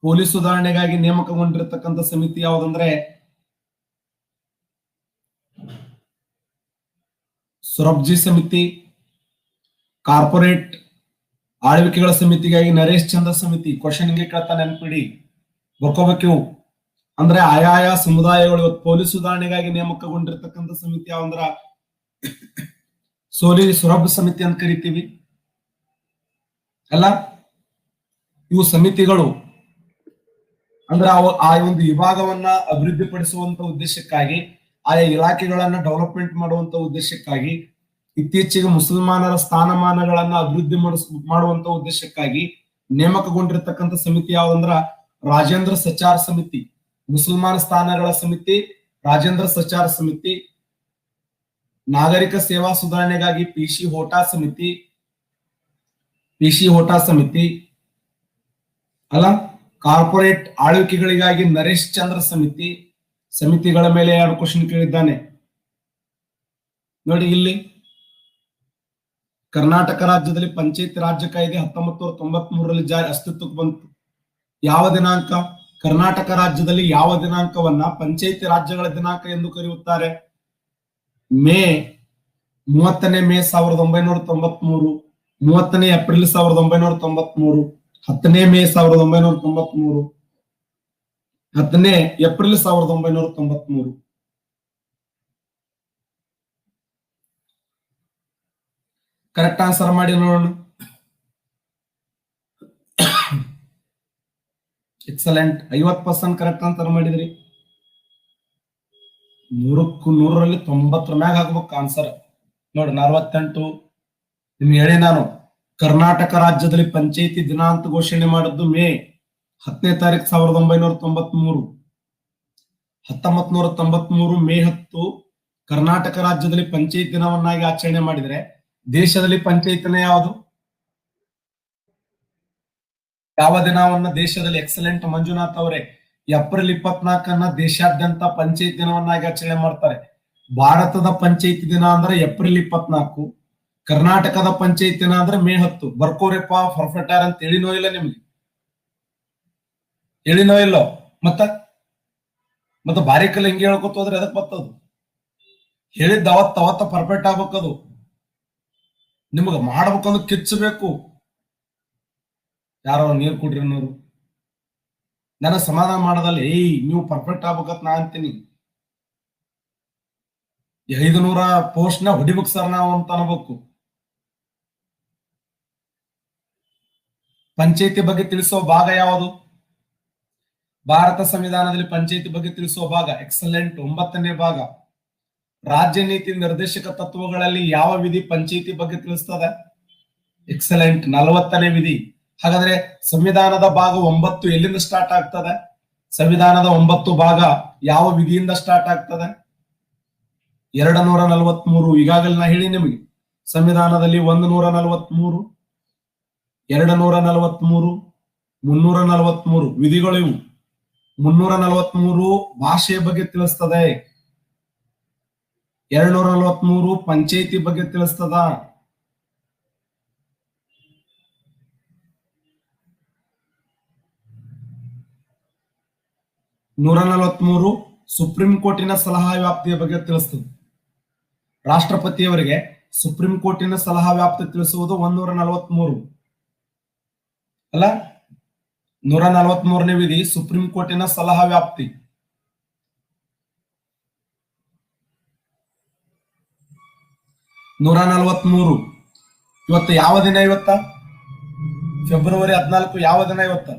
S1: ಪೊಲೀಸ್ ಸುಧಾರಣೆಗಾಗಿ ನೇಮಕಗೊಂಡಿರತಕ್ಕಂಥ ಸಮಿತಿ ಯಾವುದಂದ್ರೆ ಸೊರಬ್ಜಿ ಸಮಿತಿ, ಕಾರ್ಪೊರೇಟ್ ಆಳ್ವಿಕೆಗಳ ಸಮಿತಿಗಾಗಿ ನರೇಶ್ ಚಂದ್ರ ಸಮಿತಿ. ಕ್ವಶನ್ ಗೆ ಕೇಳ್ತಾ ನೆನ್ಪಿಡಿ, ಬರ್ಕೋಬೇಕು. ಅಂದ್ರೆ ಆಯಾಯ ಸಮುದಾಯಗಳು ಇವತ್ತು ಪೊಲೀಸ್ ಸುಧಾರಣೆಗಾಗಿ ನೇಮಕಗೊಂಡಿರ್ತಕ್ಕಂಥ ಸಮಿತಿ ಯಾವಂದ್ರ ಸೊರಬ್ ಸಮಿತಿ ಅಂತ ಕರಿತೀವಿ ಅಲ್ಲ. ಇವು ಸಮಿತಿಗಳು ಅಂದ್ರೆ ಆ ಒಂದು ವಿಭಾಗವನ್ನ ಅಭಿವೃದ್ಧಿಪಡಿಸುವಂತ ಉದ್ದೇಶಕ್ಕಾಗಿ, ಆಯಾ ಇಲಾಖೆಗಳನ್ನ ಡೆವಲಪ್ಮೆಂಟ್ ಮಾಡುವಂತ ಉದ್ದೇಶಕ್ಕಾಗಿ, ಇತ್ತೀಚೆಗೆ ಮುಸಲ್ಮಾನರ ಸ್ಥಾನಮಾನಗಳನ್ನ ಅಭಿವೃದ್ಧಿ ಮಾಡುವಂತ ಉದ್ದೇಶಕ್ಕಾಗಿ ನೇಮಕಗೊಂಡಿರ್ತಕ್ಕಂಥ ಸಮಿತಿ ಯಾವಂದ್ರ ರಾಜೇಂದ್ರ ಸಚಾರ್ ಸಮಿತಿ. ಮುಸಲ್ಮಾನ ಸ್ಥಾನಗಳ ಸಮಿತಿ ರಾಜೇಂದ್ರ ಸಚಾರ್ ಸಮಿತಿ. ನಾಗರಿಕ ಸೇವಾ ಸುಧಾರಣೆಗಾಗಿ ಪಿಸಿ ಹೋಟಾ ಸಮಿತಿ ಅಲ್ಲ. ಕಾರ್ಪೊರೇಟ್ ಆಳ್ವಿಕೆಗಳಿಗಾಗಿ ನರೇಶ್ ಚಂದ್ರ ಸಮಿತಿ. ಸಮಿತಿಗಳ ಮೇಲೆ 2 ಕ್ವಶನ್ ಕೇಳಿದ್ದಾನೆ ನೋಡಿ. ಇಲ್ಲಿ ಕರ್ನಾಟಕ ರಾಜ್ಯದಲ್ಲಿ ಪಂಚಾಯತ್ ರಾಜ್ಯ ಕಾಯ್ದೆ 1993ರಲ್ಲಿ ಅಸ್ತಿತ್ವಕ್ಕೆ ಬಂತು. ಯಾವ ದಿನಾಂಕ? ಕರ್ನಾಟಕ ರಾಜ್ಯದಲ್ಲಿ ಯಾವ ದಿನಾಂಕವನ್ನ ಪಂಚಾಯತಿ ರಾಜ್ಯಗಳ ದಿನಾಂಕ ಎಂದು ಕರೆಯುತ್ತಾರೆ? ಮೇ 30ನೇ ಮೇ 1993, 30ನೇ ಏಪ್ರಿಲ್ 1993, 10ನೇ ಮೇ 1993, 10ನೇ ಏಪ್ರಿಲ್ 1993. ಕರೆಕ್ಟ್ ಆನ್ಸರ್ ಮಾಡಿ ನೋಡೋಣ. ಎಕ್ಸಲೆಂಟ್, 50% ಕರೆಕ್ಟ್ ಆನ್ಸರ್ ಮಾಡಿದ್ರಿ. 100ಕ್ಕೆ 100ರಲ್ಲಿ 90 ಮ್ಯಾಗ ಹಾಕ್ಬೇಕು ಆನ್ಸರ್ ನೋಡಿ. 48 ನಿಮ್ಗೆ ಹೇಳಿ ನಾನು. ಕರ್ನಾಟಕ ರಾಜ್ಯದಲ್ಲಿ ಪಂಚಾಯಿತಿ ದಿನಾಂಕ ಘೋಷಣೆ ಮಾಡಿದ್ದು ಮೇ 10ನೇ ತಾರೀಕು 1993. 1993 ಮೇ 10 ಕರ್ನಾಟಕ ರಾಜ್ಯದಲ್ಲಿ ಪಂಚಾಯತ್ ದಿನವನ್ನಾಗಿ ಆಚರಣೆ ಮಾಡಿದ್ರೆ, ದೇಶದಲ್ಲಿ ಪಂಚಾಯತ್ ದಿನ ಯಾವುದು? ಯಾವ ದಿನವನ್ನ ದೇಶದಲ್ಲಿ? ಎಕ್ಸಲೆಂಟ್ ಮಂಜುನಾಥ್ ಅವರೇ, ಏಪ್ರಿಲ್ 24 ದೇಶಾದ್ಯಂತ ಪಂಚಾಯತ್ ದಿನವನ್ನಾಗಿ ಆಚರಣೆ ಮಾಡ್ತಾರೆ. ಭಾರತದ ಪಂಚಾಯತ್ ದಿನ ಅಂದ್ರೆ ಏಪ್ರಿಲ್ 24, ಕರ್ನಾಟಕದ ಪಂಚಾಯತ್ ದಿನ ಅಂದ್ರೆ ಮೇ 10. ಬರ್ಕೋರಿಪ್ಪ, ಪರ್ಫೆಕ್ಟ್ ಅಂತ ಹೇಳಿನೋ ಇಲ್ಲ ನಿಮ್ಗೆ? ಹೇಳಿನೋ ಇಲ್ಲೋ? ಮತ್ತೆ ಬಾರಿಕಲ್ಲಿ ಹಿಂಗೆ ಹೇಳ್ಕೊತ ಹೋದ್ರೆ ಅದಕ್ಕೆ ಬರ್ತದು. ಹೇಳಿದ್ದ ಅವತ್ತ ಪರ್ಫೆಕ್ಟ್ ಆಗ್ಬೇಕದು. ನಿಮಗ ಮಾಡ್ಬೇಕಂದ್ರೆ ಕಿಚ್ಚಬೇಕು. ಯಾರೋ ನೀರು ಕುಡ್ರಿ ಅನ್ನೋರು ನನ್ನ ಸಮಾಧಾನ ಮಾಡದಲ್ಲಿ, ನೀವು ಪರ್ಫೆಕ್ಟ್ ಆಗ್ಬೇಕತ್ ನಾ ಅಂತೀನಿ. 500 ಪೋಸ್ಟ್ ನ ಹೊಡಿಬೇಕು ಸರ್ ನಾವು ಅಂತ ಅನ್ಬೇಕು. ಪಂಚಾಯತಿ ಬಗ್ಗೆ ತಿಳಿಸುವ ಭಾಗ ಯಾವುದು? ಭಾರತ ಸಂವಿಧಾನದಲ್ಲಿ ಪಂಚಾಯತಿ ಬಗ್ಗೆ ತಿಳಿಸುವ ಭಾಗ ಎಕ್ಸಲೆಂಟ್ 9ನೇ ಭಾಗ. ರಾಜ್ಯ ನೀತಿ ನಿರ್ದೇಶಕ ತತ್ವಗಳಲ್ಲಿ ಯಾವ ವಿಧಿ ಪಂಚಾಯತಿ ಬಗ್ಗೆ ತಿಳಿಸ್ತದೆ? ಎಕ್ಸಲೆಂಟ್ 40ನೇ ವಿಧಿ. ಹಾಗಾದ್ರೆ ಸಂವಿಧಾನದ ಭಾಗ 9 ಎಲ್ಲಿಂದ ಸ್ಟಾರ್ಟ್ ಆಗ್ತದೆ? ಸಂವಿಧಾನದ 9 ಭಾಗ ಯಾವ ವಿಧಿಯಿಂದ ಸ್ಟಾರ್ಟ್ ಆಗ್ತದೆ? 243. ಈಗಾಗಲೇ ನಾ ಹೇಳಿ ನಿಮಗೆ, ಸಂವಿಧಾನದಲ್ಲಿ 143, 243, 343 ವಿಧಿಗಳು ಇವು. 343 ಭಾಷೆಯ ಬಗ್ಗೆ ತಿಳಿಸ್ತದೆ. 243 ಪಂಚಾಯತಿ ಬಗ್ಗೆ ತಿಳಿಸ್ತದ. 143 ಸುಪ್ರೀಂ ಕೋರ್ಟಿನ ಸಲಹಾ ವ್ಯಾಪ್ತಿಯ ಬಗ್ಗೆ ತಿಳಿಸ್ತದೆ. ರಾಷ್ಟ್ರಪತಿಯವರಿಗೆ ಸುಪ್ರೀಂ ಕೋರ್ಟಿನ ಸಲಹಾ ವ್ಯಾಪ್ತಿ ತಿಳಿಸುವುದು 143 ಅಲ್ಲ. 143ನೇ ವಿಧಿ ಸುಪ್ರೀಂ ಕೋರ್ಟಿನ ಸಲಹಾ ವ್ಯಾಪ್ತಿ. ನೂರ 143 ಇವತ್ತು ಯಾವ ದಿನ? ಇವತ್ತ ಫೆಬ್ರವರಿ 14. ಯಾವ ದಿನ ಇವತ್ತ?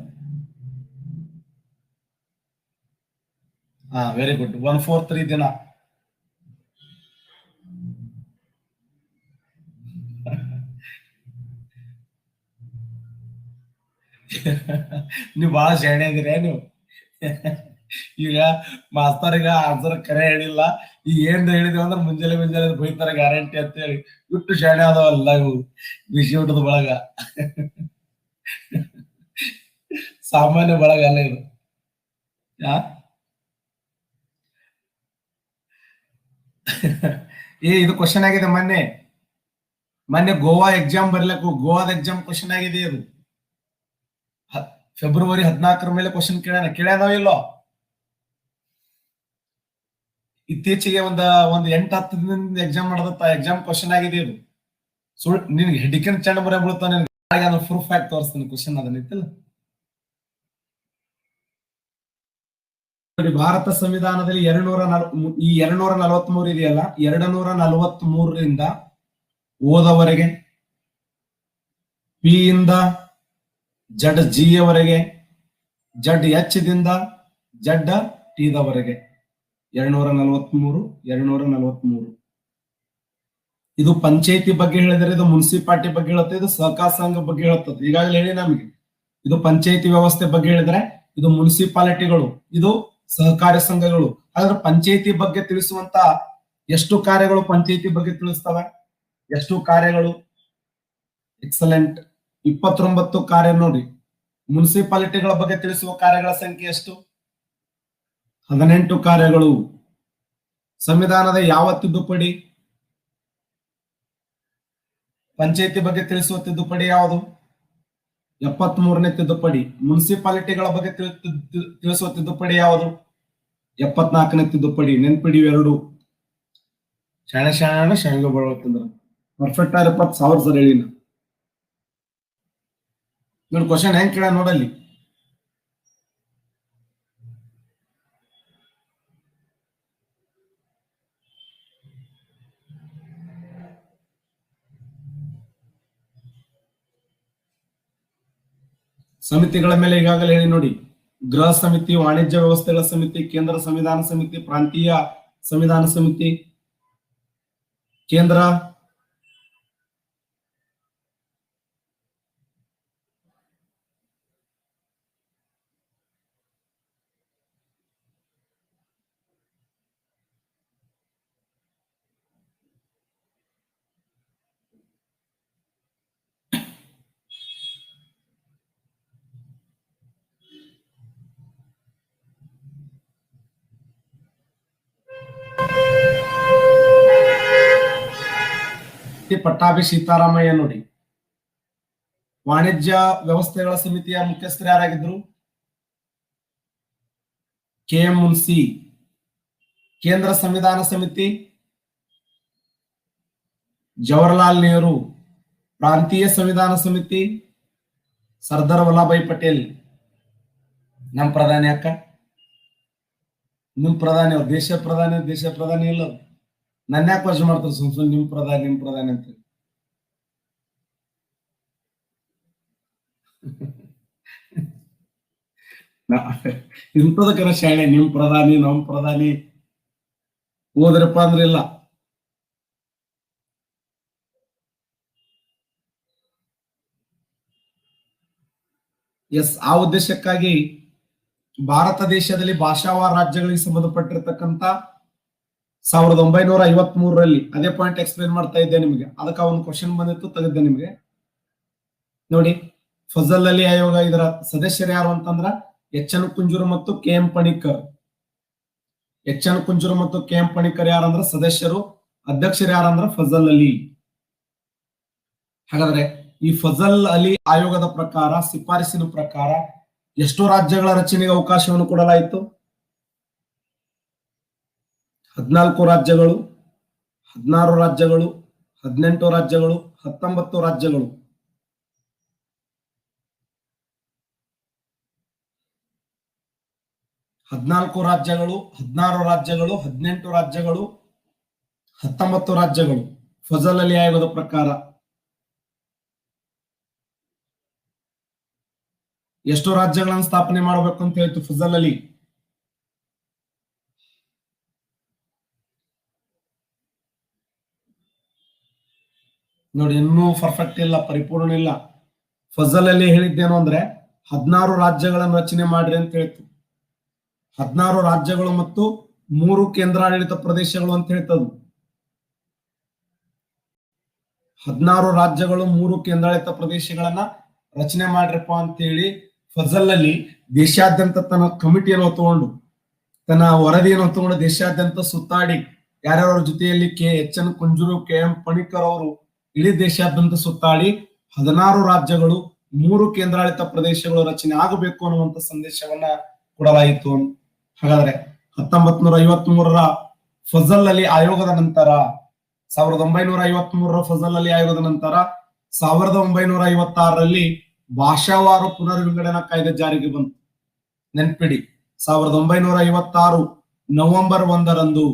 S1: ವೆರಿ ಗುಡ್, 143 ದಿನ. ನೀವು ಬಹಳ ಶಾಣೆ ಆಗಿರ ನೀವು. ಈಗ ಮಾಸ್ತರ್ಗ ಆನ್ಸರ್ ಕರೆ ಹೇಳಿಲ್ಲ, ಈಗ ಏನ್ ಹೇಳಿದ್ವಿ ಅಂದ್ರೆ ಮುಂಜಾನೆ ಬೈತಾರ ಗ್ಯಾರಂಟಿ ಅಂತ ಹೇಳಿ. ಬಿಟ್ಟು ಶಾಣೆ ಅದಾವಲ್ಲ ಇವು ಬಿಸಿ ಊಟದ ಬಳಗ. ಸಾಮಾನ್ಯ ಬಳಗ ಅಲ್ಲ ಇದು. ಇದು ಕ್ವಶನ್ ಆಗಿದೆ ಮೊನ್ನೆ ಮೊನ್ನೆ ಗೋವಾ ಎಕ್ಸಾಮ್ ಬರ್ಲಕ್ಕೂ ಗೋವಾದ ಎಕ್ಸಾಮ್ ಕ್ವಶನ್ ಆಗಿದೆ ಅದು ಫೆಬ್ರವರಿ 14 ಮೇಲೆ ಕ್ವಶನ್ ಕೇಳ್ಯಾನೋ ಇಲ್ಲೋ ಇತ್ತೀಚೆಗೆ ಒಂದ್ 8-10 ದಿನದಿಂದ ಎಕ್ಸಾಮ್ ಮಾಡದತ್ತ ಎಕ್ಸಾಮ್ ಕ್ವಶನ್ ಆಗಿದೆ ಇದು ಸುಳ್ಳು ನಿನ್ಗೆ ಹೆಡಿಕನ್ ಚಂಡ ಬರ ಬೀಳ್ತಾವ ನಿನ್ಗೆ ಪ್ರೂಫ್ ಆಗಿ ತೋರಿಸ್ತೀನಿ ಕ್ವಶನ್ ಅದನ್ನಿತ್ತಲ್ಲ ಭಾರತ ಸಂವಿಧಾನದಲ್ಲಿ 243 ಇದೆಯಲ್ಲ 243ರಿಂದ ಓದವರೆಗೆ ಪಿ ಇಂದ ಜಡ್ ಜಿ ಯವರೆಗೆ ಜಡ್ ಎಚ್ ದಿಂದ ಜಡ್ ಟಿ ದವರೆಗೆ 243 ಇದು ಪಂಚಾಯತಿ ಬಗ್ಗೆ ಹೇಳಿದರೆ ಇದು ಮುನ್ಸಿಪಾಲಿಟಿ ಬಗ್ಗೆ ಹೇಳುತ್ತೆ ಇದು ಸಹಕಾರ ಸಂಘ ಬಗ್ಗೆ ಹೇಳುತ್ತದೆ ಈಗಾಗಲೇ ಹೇಳಿ ನಮಗೆ ಇದು ಪಂಚಾಯತಿ ವ್ಯವಸ್ಥೆ ಬಗ್ಗೆ ಹೇಳಿದ್ರೆ ಇದು ಮುನ್ಸಿಪಾಲಿಟಿಗಳು ಇದು ಸಹಕಾರಿ ಸಂಘಗಳು ಆದ್ರೆ ಪಂಚಾಯತಿ ಬಗ್ಗೆ ತಿಳಿಸುವಂತ ಎಷ್ಟು ಕಾರ್ಯಗಳು ಪಂಚಾಯತಿ ಬಗ್ಗೆ ತಿಳಿಸ್ತವೆ ಎಷ್ಟು ಕಾರ್ಯಗಳು ಎಕ್ಸಲೆಂಟ್ 29 ಕಾರ್ಯ ನೋಡಿ ಮುನ್ಸಿಪಾಲಿಟಿಗಳ ಬಗ್ಗೆ ತಿಳಿಸುವ ಕಾರ್ಯಗಳ ಸಂಖ್ಯೆ ಎಷ್ಟು 18 ಕಾರ್ಯಗಳು ಸಂವಿಧಾನದ ಯಾವ ತಿದ್ದುಪಡಿ ಪಂಚಾಯತಿ ಬಗ್ಗೆ ತಿಳಿಸುವ ತಿದ್ದುಪಡಿ ಯಾವುದು 73ನೇ ತಿದ್ದುಪಡಿ ಮುನ್ಸಿಪಾಲಿಟಿಗಳ ಬಗ್ಗೆ ತಿಳಿಸುವ ತಿದ್ದುಪಡಿ ಯಾವುದು 74ನೇ ತಿದ್ದುಪಡಿ ನೆನ್ಪಿಡಿ ಎರಡು ಶಾಣೆ ಬರೋಕಂದ್ರ ಪರ್ಫೆಕ್ಟ್ ಆಗಿ 70,000 ಸರ್ ಹೇಳಿನ ನೋಡಿ ಕ್ವಶನ್ ಹೆಂಗ್ ಕೇಳ ನೋಡಲ್ಲಿ ಸಮಿತಿಗಳ ಮೇಲೆ ಈಗಾಗಲೇ ಹೇಳಿ ನೋಡಿ ಗೃಹ ಸಮಿತಿ ವಾಣಿಜ್ಯ ವ್ಯವಸ್ಥೆಗಳ ಸಮಿತಿ ಕೇಂದ್ರ ಸಂವಿಧಾನ ಸಮಿತಿ ಪ್ರಾಂತೀಯ ಸಂವಿಧಾನ ಸಮಿತಿ ಕೇಂದ್ರ ಪಟ್ಟಾಭಿ ಸೀತಾರಾಮಯ್ಯ ನೋಡಿ ವಾಣಿಜ್ಯ ವ್ಯವಸ್ಥೆಗಳ ಸಮಿತಿಯ ಮುಖ್ಯಸ್ಥರು ಯಾರಾಗಿದ್ರು KM ಮುನ್ಸಿ ಕೇಂದ್ರ ಸಂವಿಧಾನ ಸಮಿತಿ ಜವಾಹರ್ಲಾಲ್ ನೆಹರು ಪ್ರಾಂತೀಯ ಸಂವಿಧಾನ ಸಮಿತಿ ಸರ್ದಾರ್ ವಲ್ಲಭಾಯಿ ಪಟೇಲ್ ನಮ್ಮ ಪ್ರಧಾನಿ ಅಕ್ಕ ನಿಮ್ ಪ್ರಧಾನಿ ಅವ್ರು ದೇಶ ಪ್ರಧಾನಿ ಇಲ್ಲ ನನ್ನ ಯಾಕೆ ವಜ್ ಮಾಡ್ತಾರೆ ಸುಮ್ ನಿಮ್ ಪ್ರಧಾನಿ ಅಂತ ಇಂಥದಕ್ಕರ ಶಾಲೆ ನಿಮ್ ಪ್ರಧಾನಿ ನಮ್ ಪ್ರಧಾನಿ ಹೋದ್ರಪ್ಪ ಅಂದ್ರೆ ಇಲ್ಲ ಎಸ್ ಆ ಉದ್ದೇಶಕ್ಕಾಗಿ ಭಾರತ ದೇಶದಲ್ಲಿ ಭಾಷಾವಾರ ರಾಜ್ಯಗಳಿಗೆ ಸಂಬಂಧಪಟ್ಟಿರ್ತಕ್ಕಂಥ 1953ರಲ್ಲಿ ಅದೇ ಪಾಯಿಂಟ್ ಎಕ್ಸ್ಪ್ಲೇನ್ ಮಾಡ್ತಾ ಇದ್ದೆ ನಿಮಗೆ ಅದಕ್ಕೆ ಒಂದು ಕ್ವಶನ್ ಬಂದಿತ್ತು ತೆಗೆದಿದ್ದೆ ನಿಮಗೆ ನೋಡಿ ಫಜಲ್ ಅಲಿ ಆಯೋಗ ಇದರ ಸದಸ್ಯರು ಯಾರು ಅಂತಂದ್ರ ಎಚ್.ಎನ್. ಕುಂಜೂರು ಮತ್ತು KM ಪಣಿಕ್ಕರ್ ಎಚ್.ಎನ್. ಕುಂಜೂರು ಮತ್ತು KM ಪಣಿಕ್ಕರ್ ಯಾರಂದ್ರ ಸದಸ್ಯರು ಅಧ್ಯಕ್ಷರು ಯಾರಂದ್ರ ಫಜಲ್ ಅಲಿ ಹಾಗಾದ್ರೆ ಈ ಫಜಲ್ ಅಲಿ ಆಯೋಗದ ಪ್ರಕಾರ ಶಿಫಾರಸಿನ ಪ್ರಕಾರ ಎಷ್ಟು ರಾಜ್ಯಗಳ ರಚನೆಗೆ ಅವಕಾಶವನ್ನು ಕೊಡಲಾಯಿತು 14 ರಾಜ್ಯಗಳು 16 ರಾಜ್ಯಗಳು 18 ರಾಜ್ಯಗಳು 19 ರಾಜ್ಯಗಳು ಹದಿನಾಲ್ಕು ರಾಜ್ಯಗಳು 16 ರಾಜ್ಯಗಳು 18 ರಾಜ್ಯಗಳು 19 ರಾಜ್ಯಗಳು ಫಜಲ್ ಅಲಿ ಆಯೋಗದ ಪ್ರಕಾರ ಎಷ್ಟು ರಾಜ್ಯಗಳನ್ನು ಸ್ಥಾಪನೆ ಮಾಡಬೇಕು ಅಂತ ಹೇಳ್ತು ಫಜಲ್ ಅಲಿ ನೋಡಿ ಇನ್ನೂ ಪರ್ಫೆಕ್ಟ್ ಇಲ್ಲ ಪರಿಪೂರ್ಣ ಇಲ್ಲ ಫಜಲ್ ಅಲಿ ಹೇಳಿದ್ದೇನು ಅಂದ್ರೆ 16 ರಾಜ್ಯಗಳನ್ನು ರಚನೆ ಮಾಡ್ರಿ ಅಂತ ಹೇಳ್ತು 16 ರಾಜ್ಯಗಳು ಮತ್ತು 3 ಕೇಂದ್ರಾಡಳಿತ ಪ್ರದೇಶಗಳು ಅಂತ ಹೇಳ್ತದು 16 ರಾಜ್ಯಗಳು 3 ಕೇಂದ್ರಾಡಳಿತ ಪ್ರದೇಶಗಳನ್ನ ರಚನೆ ಮಾಡ್ರಪ್ಪ ಅಂತ ಹೇಳಿ ಫಜಲ್ ಅಲಿ ದೇಶಾದ್ಯಂತ ತನ್ನ ಕಮಿಟಿಯನ್ನು ತಗೊಂಡು ತನ್ನ ವರದಿಯನ್ನು ತಗೊಂಡು ದೇಶಾದ್ಯಂತ ಸುತ್ತಾಡಿ ಯಾರ್ಯಾರ ಜೊತೆಯಲ್ಲಿ ಎಚ್.ಎನ್. ಕುಂಜೂರು, ಕೆ.ಎಂ. ಪಣಿಕ್ಕರ್ ಅವರು ಇಡೀ ದೇಶಾದ್ಯಂತ ಸುತ್ತಾಡಿ 16 ರಾಜ್ಯಗಳು 3 ಕೇಂದ್ರಾಡಳಿತ ಪ್ರದೇಶಗಳು ರಚನೆ ಆಗಬೇಕು ಅನ್ನುವಂತ ಸಂದೇಶವನ್ನ ಕೊಡಲಾಯಿತು. ಹಾಗಾದ್ರೆ 1953ರ ಫಜಲ್ ಅಲಿ ಆಯೋಗದ ನಂತರ 1953ರ ಫಜಲ್ ಅಲಿ ಆಯೋಗದ ನಂತರ 1956ರಲ್ಲಿ ಭಾಷಾವಾರು ಪುನರ್ವಿಂಗಡಣಾ ಕಾಯ್ದೆ ಜಾರಿಗೆ ಬಂತು. ನೆನ್ಪಿಡಿ, 1956 ನವೆಂಬರ್ 1ರಂದು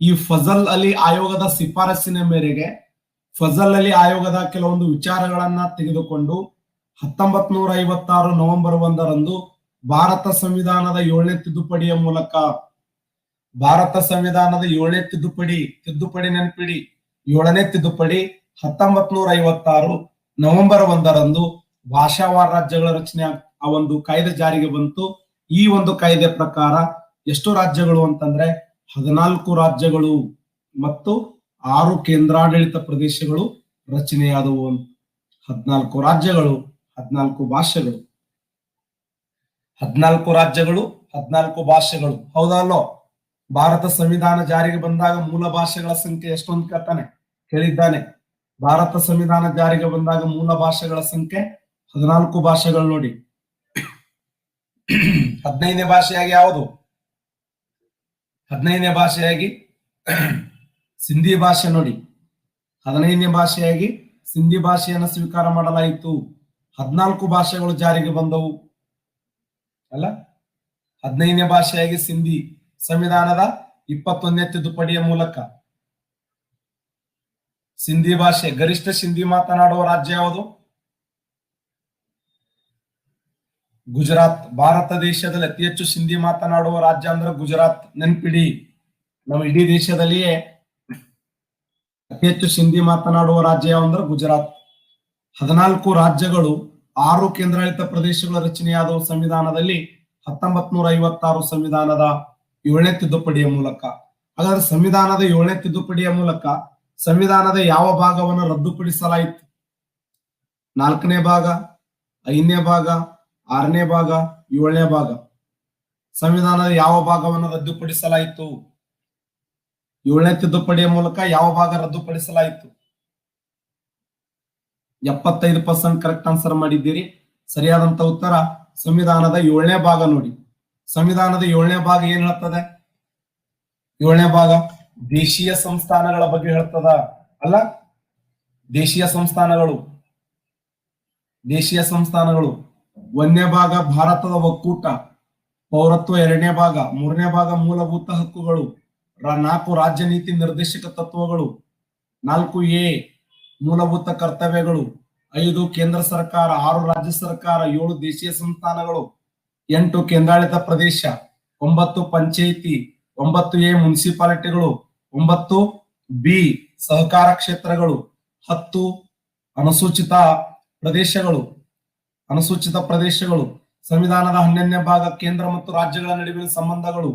S1: ಈ ಫಜಲ್ ಅಲಿ ಆಯೋಗದ ಶಿಫಾರಸಿನ ಮೇರೆಗೆ ಫಜಲ್ ಅಲಿ ಆಯೋಗದ ಕೆಲವೊಂದು ವಿಚಾರಗಳನ್ನ ತೆಗೆದುಕೊಂಡು 1956 ನವೆಂಬರ್ 1ರಂದು ಭಾರತ ಸಂವಿಧಾನದ 7ನೇ ತಿದ್ದುಪಡಿಯ ಮೂಲಕ ಭಾರತ ಸಂವಿಧಾನದ 7ನೇ ತಿದ್ದುಪಡಿ ನೆನಪಿಡಿ, 7ನೇ ತಿದ್ದುಪಡಿ 1956 ನವೆಂಬರ್ 1ರಂದು ಭಾಷಾವಾರ ರಾಜ್ಯಗಳ ರಚನೆ ಆ ಒಂದು ಕಾಯ್ದೆ ಜಾರಿಗೆ ಬಂತು. ಈ ಒಂದು ಕಾಯ್ದೆ ಪ್ರಕಾರ ಎಷ್ಟು ರಾಜ್ಯಗಳು ಅಂತಂದ್ರೆ 14 ರಾಜ್ಯಗಳು ಮತ್ತು 6 ಕೇಂದ್ರಾಡಳಿತ ಪ್ರದೇಶಗಳು ರಚನೆಯಾದವು. 14 ರಾಜ್ಯಗಳು, 14 ಭಾಷೆಗಳು, 14 ರಾಜ್ಯಗಳು, 14 ಭಾಷೆಗಳು. ಹೌದಲ್ಲೋ? ಭಾರತ ಸಂವಿಧಾನ ಜಾರಿಗೆ ಬಂದಾಗ ಮೂಲ ಭಾಷೆಗಳ ಸಂಖ್ಯೆ ಎಷ್ಟು ಅಂತ ಕೇಳಿದ್ದಾನೆ. ಭಾರತ ಸಂವಿಧಾನ ಜಾರಿಗೆ ಬಂದಾಗ ಮೂಲ ಭಾಷೆಗಳ ಸಂಖ್ಯೆ 14 ಭಾಷೆಗಳು. ನೋಡಿ, 15ನೇ ಭಾಷೆಯಾಗಿ ಯಾವುದು? 15ನೇ ಭಾಷೆಯಾಗಿ ಸಿಂಧಿ ಭಾಷೆ. ನೋಡಿ, 15ನೇ ಭಾಷೆಯಾಗಿ ಸಿಂಧಿ ಭಾಷೆಯನ್ನು ಸ್ವೀಕಾರ ಮಾಡಲಾಯಿತು. 14 ಭಾಷೆಗಳು ಜಾರಿಗೆ ಬಂದವು ಅಲ್ಲ. 15ನೇ ಭಾಷೆಯಾಗಿ ಸಿಂಧಿ ಸಂವಿಧಾನದ 21ನೇ ತಿದ್ದುಪಡಿಯ ಮೂಲಕ ಸಿಂಧಿ ಭಾಷೆ. ಗರಿಷ್ಠ ಸಿಂಧಿ ಮಾತನಾಡುವ ರಾಜ್ಯ ಯಾವುದು? ಗುಜರಾತ್. ಭಾರತ ದೇಶದಲ್ಲಿ ಅತಿ ಹೆಚ್ಚು ಸಿಂಧಿ ಮಾತನಾಡುವ ರಾಜ್ಯ ಅಂದ್ರೆ ಗುಜರಾತ್. ನೆನ್ಪಿಡಿ, ನಮ್ಮ ಇಡೀ ದೇಶದಲ್ಲಿಯೇ ಅತಿ ಹೆಚ್ಚು ಸಿಂಧಿ ಮಾತನಾಡುವ ರಾಜ್ಯ ಯಾವಂದ್ರೆ ಗುಜರಾತ್. 14 ರಾಜ್ಯಗಳು, 6 ಕೇಂದ್ರಾಡಳಿತ ಪ್ರದೇಶಗಳ ರಚನೆಯಾದವು ಸಂವಿಧಾನದಲ್ಲಿ 1956 ಸಂವಿಧಾನದ 7ನೇ ತಿದ್ದುಪಡಿಯ ಮೂಲಕ. ಹಾಗಾದ್ರೆ ಸಂವಿಧಾನದ 7ನೇ ತಿದ್ದುಪಡಿಯ ಮೂಲಕ ಸಂವಿಧಾನದ ಯಾವ ಭಾಗವನ್ನು ರದ್ದುಪಡಿಸಲಾಯಿತು? 4ನೇ ಭಾಗ, 5ನೇ ಭಾಗ, 6ನೇ ಭಾಗ, 7ನೇ ಭಾಗ. ಸಂವಿಧಾನದ ಯಾವ ಭಾಗವನ್ನು ರದ್ದುಪಡಿಸಲಾಯಿತು? 7ನೇ ತಿದ್ದುಪಡಿಯ ಮೂಲಕ ಯಾವ ಭಾಗ ರದ್ದುಪಡಿಸಲಾಯಿತು? 75% ಕರೆಕ್ಟ್ ಆನ್ಸರ್ ಮಾಡಿದ್ದೀರಿ. ಸರಿಯಾದಂತ ಉತ್ತರ ಸಂವಿಧಾನದ 7ನೇ ಭಾಗ. ನೋಡಿ, ಸಂವಿಧಾನದ 7ನೇ ಭಾಗ ಏನ್ ಹೇಳ್ತದೆ? 7ನೇ ಭಾಗ ದೇಶೀಯ ಸಂಸ್ಥಾನಗಳ ಬಗ್ಗೆ ಹೇಳ್ತದ ಅಲ್ಲ. ದೇಶೀಯ ಸಂಸ್ಥಾನಗಳು 1ನೇ ಭಾಗ ಭಾರತದ ಒಕ್ಕೂಟ, ಪೌರತ್ವ 2ನೇ ಭಾಗ, 3ನೇ ಭಾಗ ಮೂಲಭೂತ ಹಕ್ಕುಗಳು, 4 ರಾಜ್ಯ ನೀತಿ ನಿರ್ದೇಶಕ ತತ್ವಗಳು, 4A ಮೂಲಭೂತ ಕರ್ತವ್ಯಗಳು, 5 ಕೇಂದ್ರ ಸರ್ಕಾರ, 6 ರಾಜ್ಯ ಸರ್ಕಾರ, 7 ದೇಶೀಯ ಸಂಸ್ಥಾನಗಳು, 8 ಕೇಂದ್ರಾಡಳಿತ ಪ್ರದೇಶ, 9 ಪಂಚಾಯಿತಿ, 9A ಮುನ್ಸಿಪಾಲಿಟಿಗಳು, 9B ಸಹಕಾರ ಕ್ಷೇತ್ರಗಳು, 10 ಅನುಸೂಚಿತ ಪ್ರದೇಶಗಳು. ಸಂವಿಧಾನದ 11ನೇ ಭಾಗ ಕೇಂದ್ರ ಮತ್ತು ರಾಜ್ಯಗಳ ನಡುವಿನ ಸಂಬಂಧಗಳು,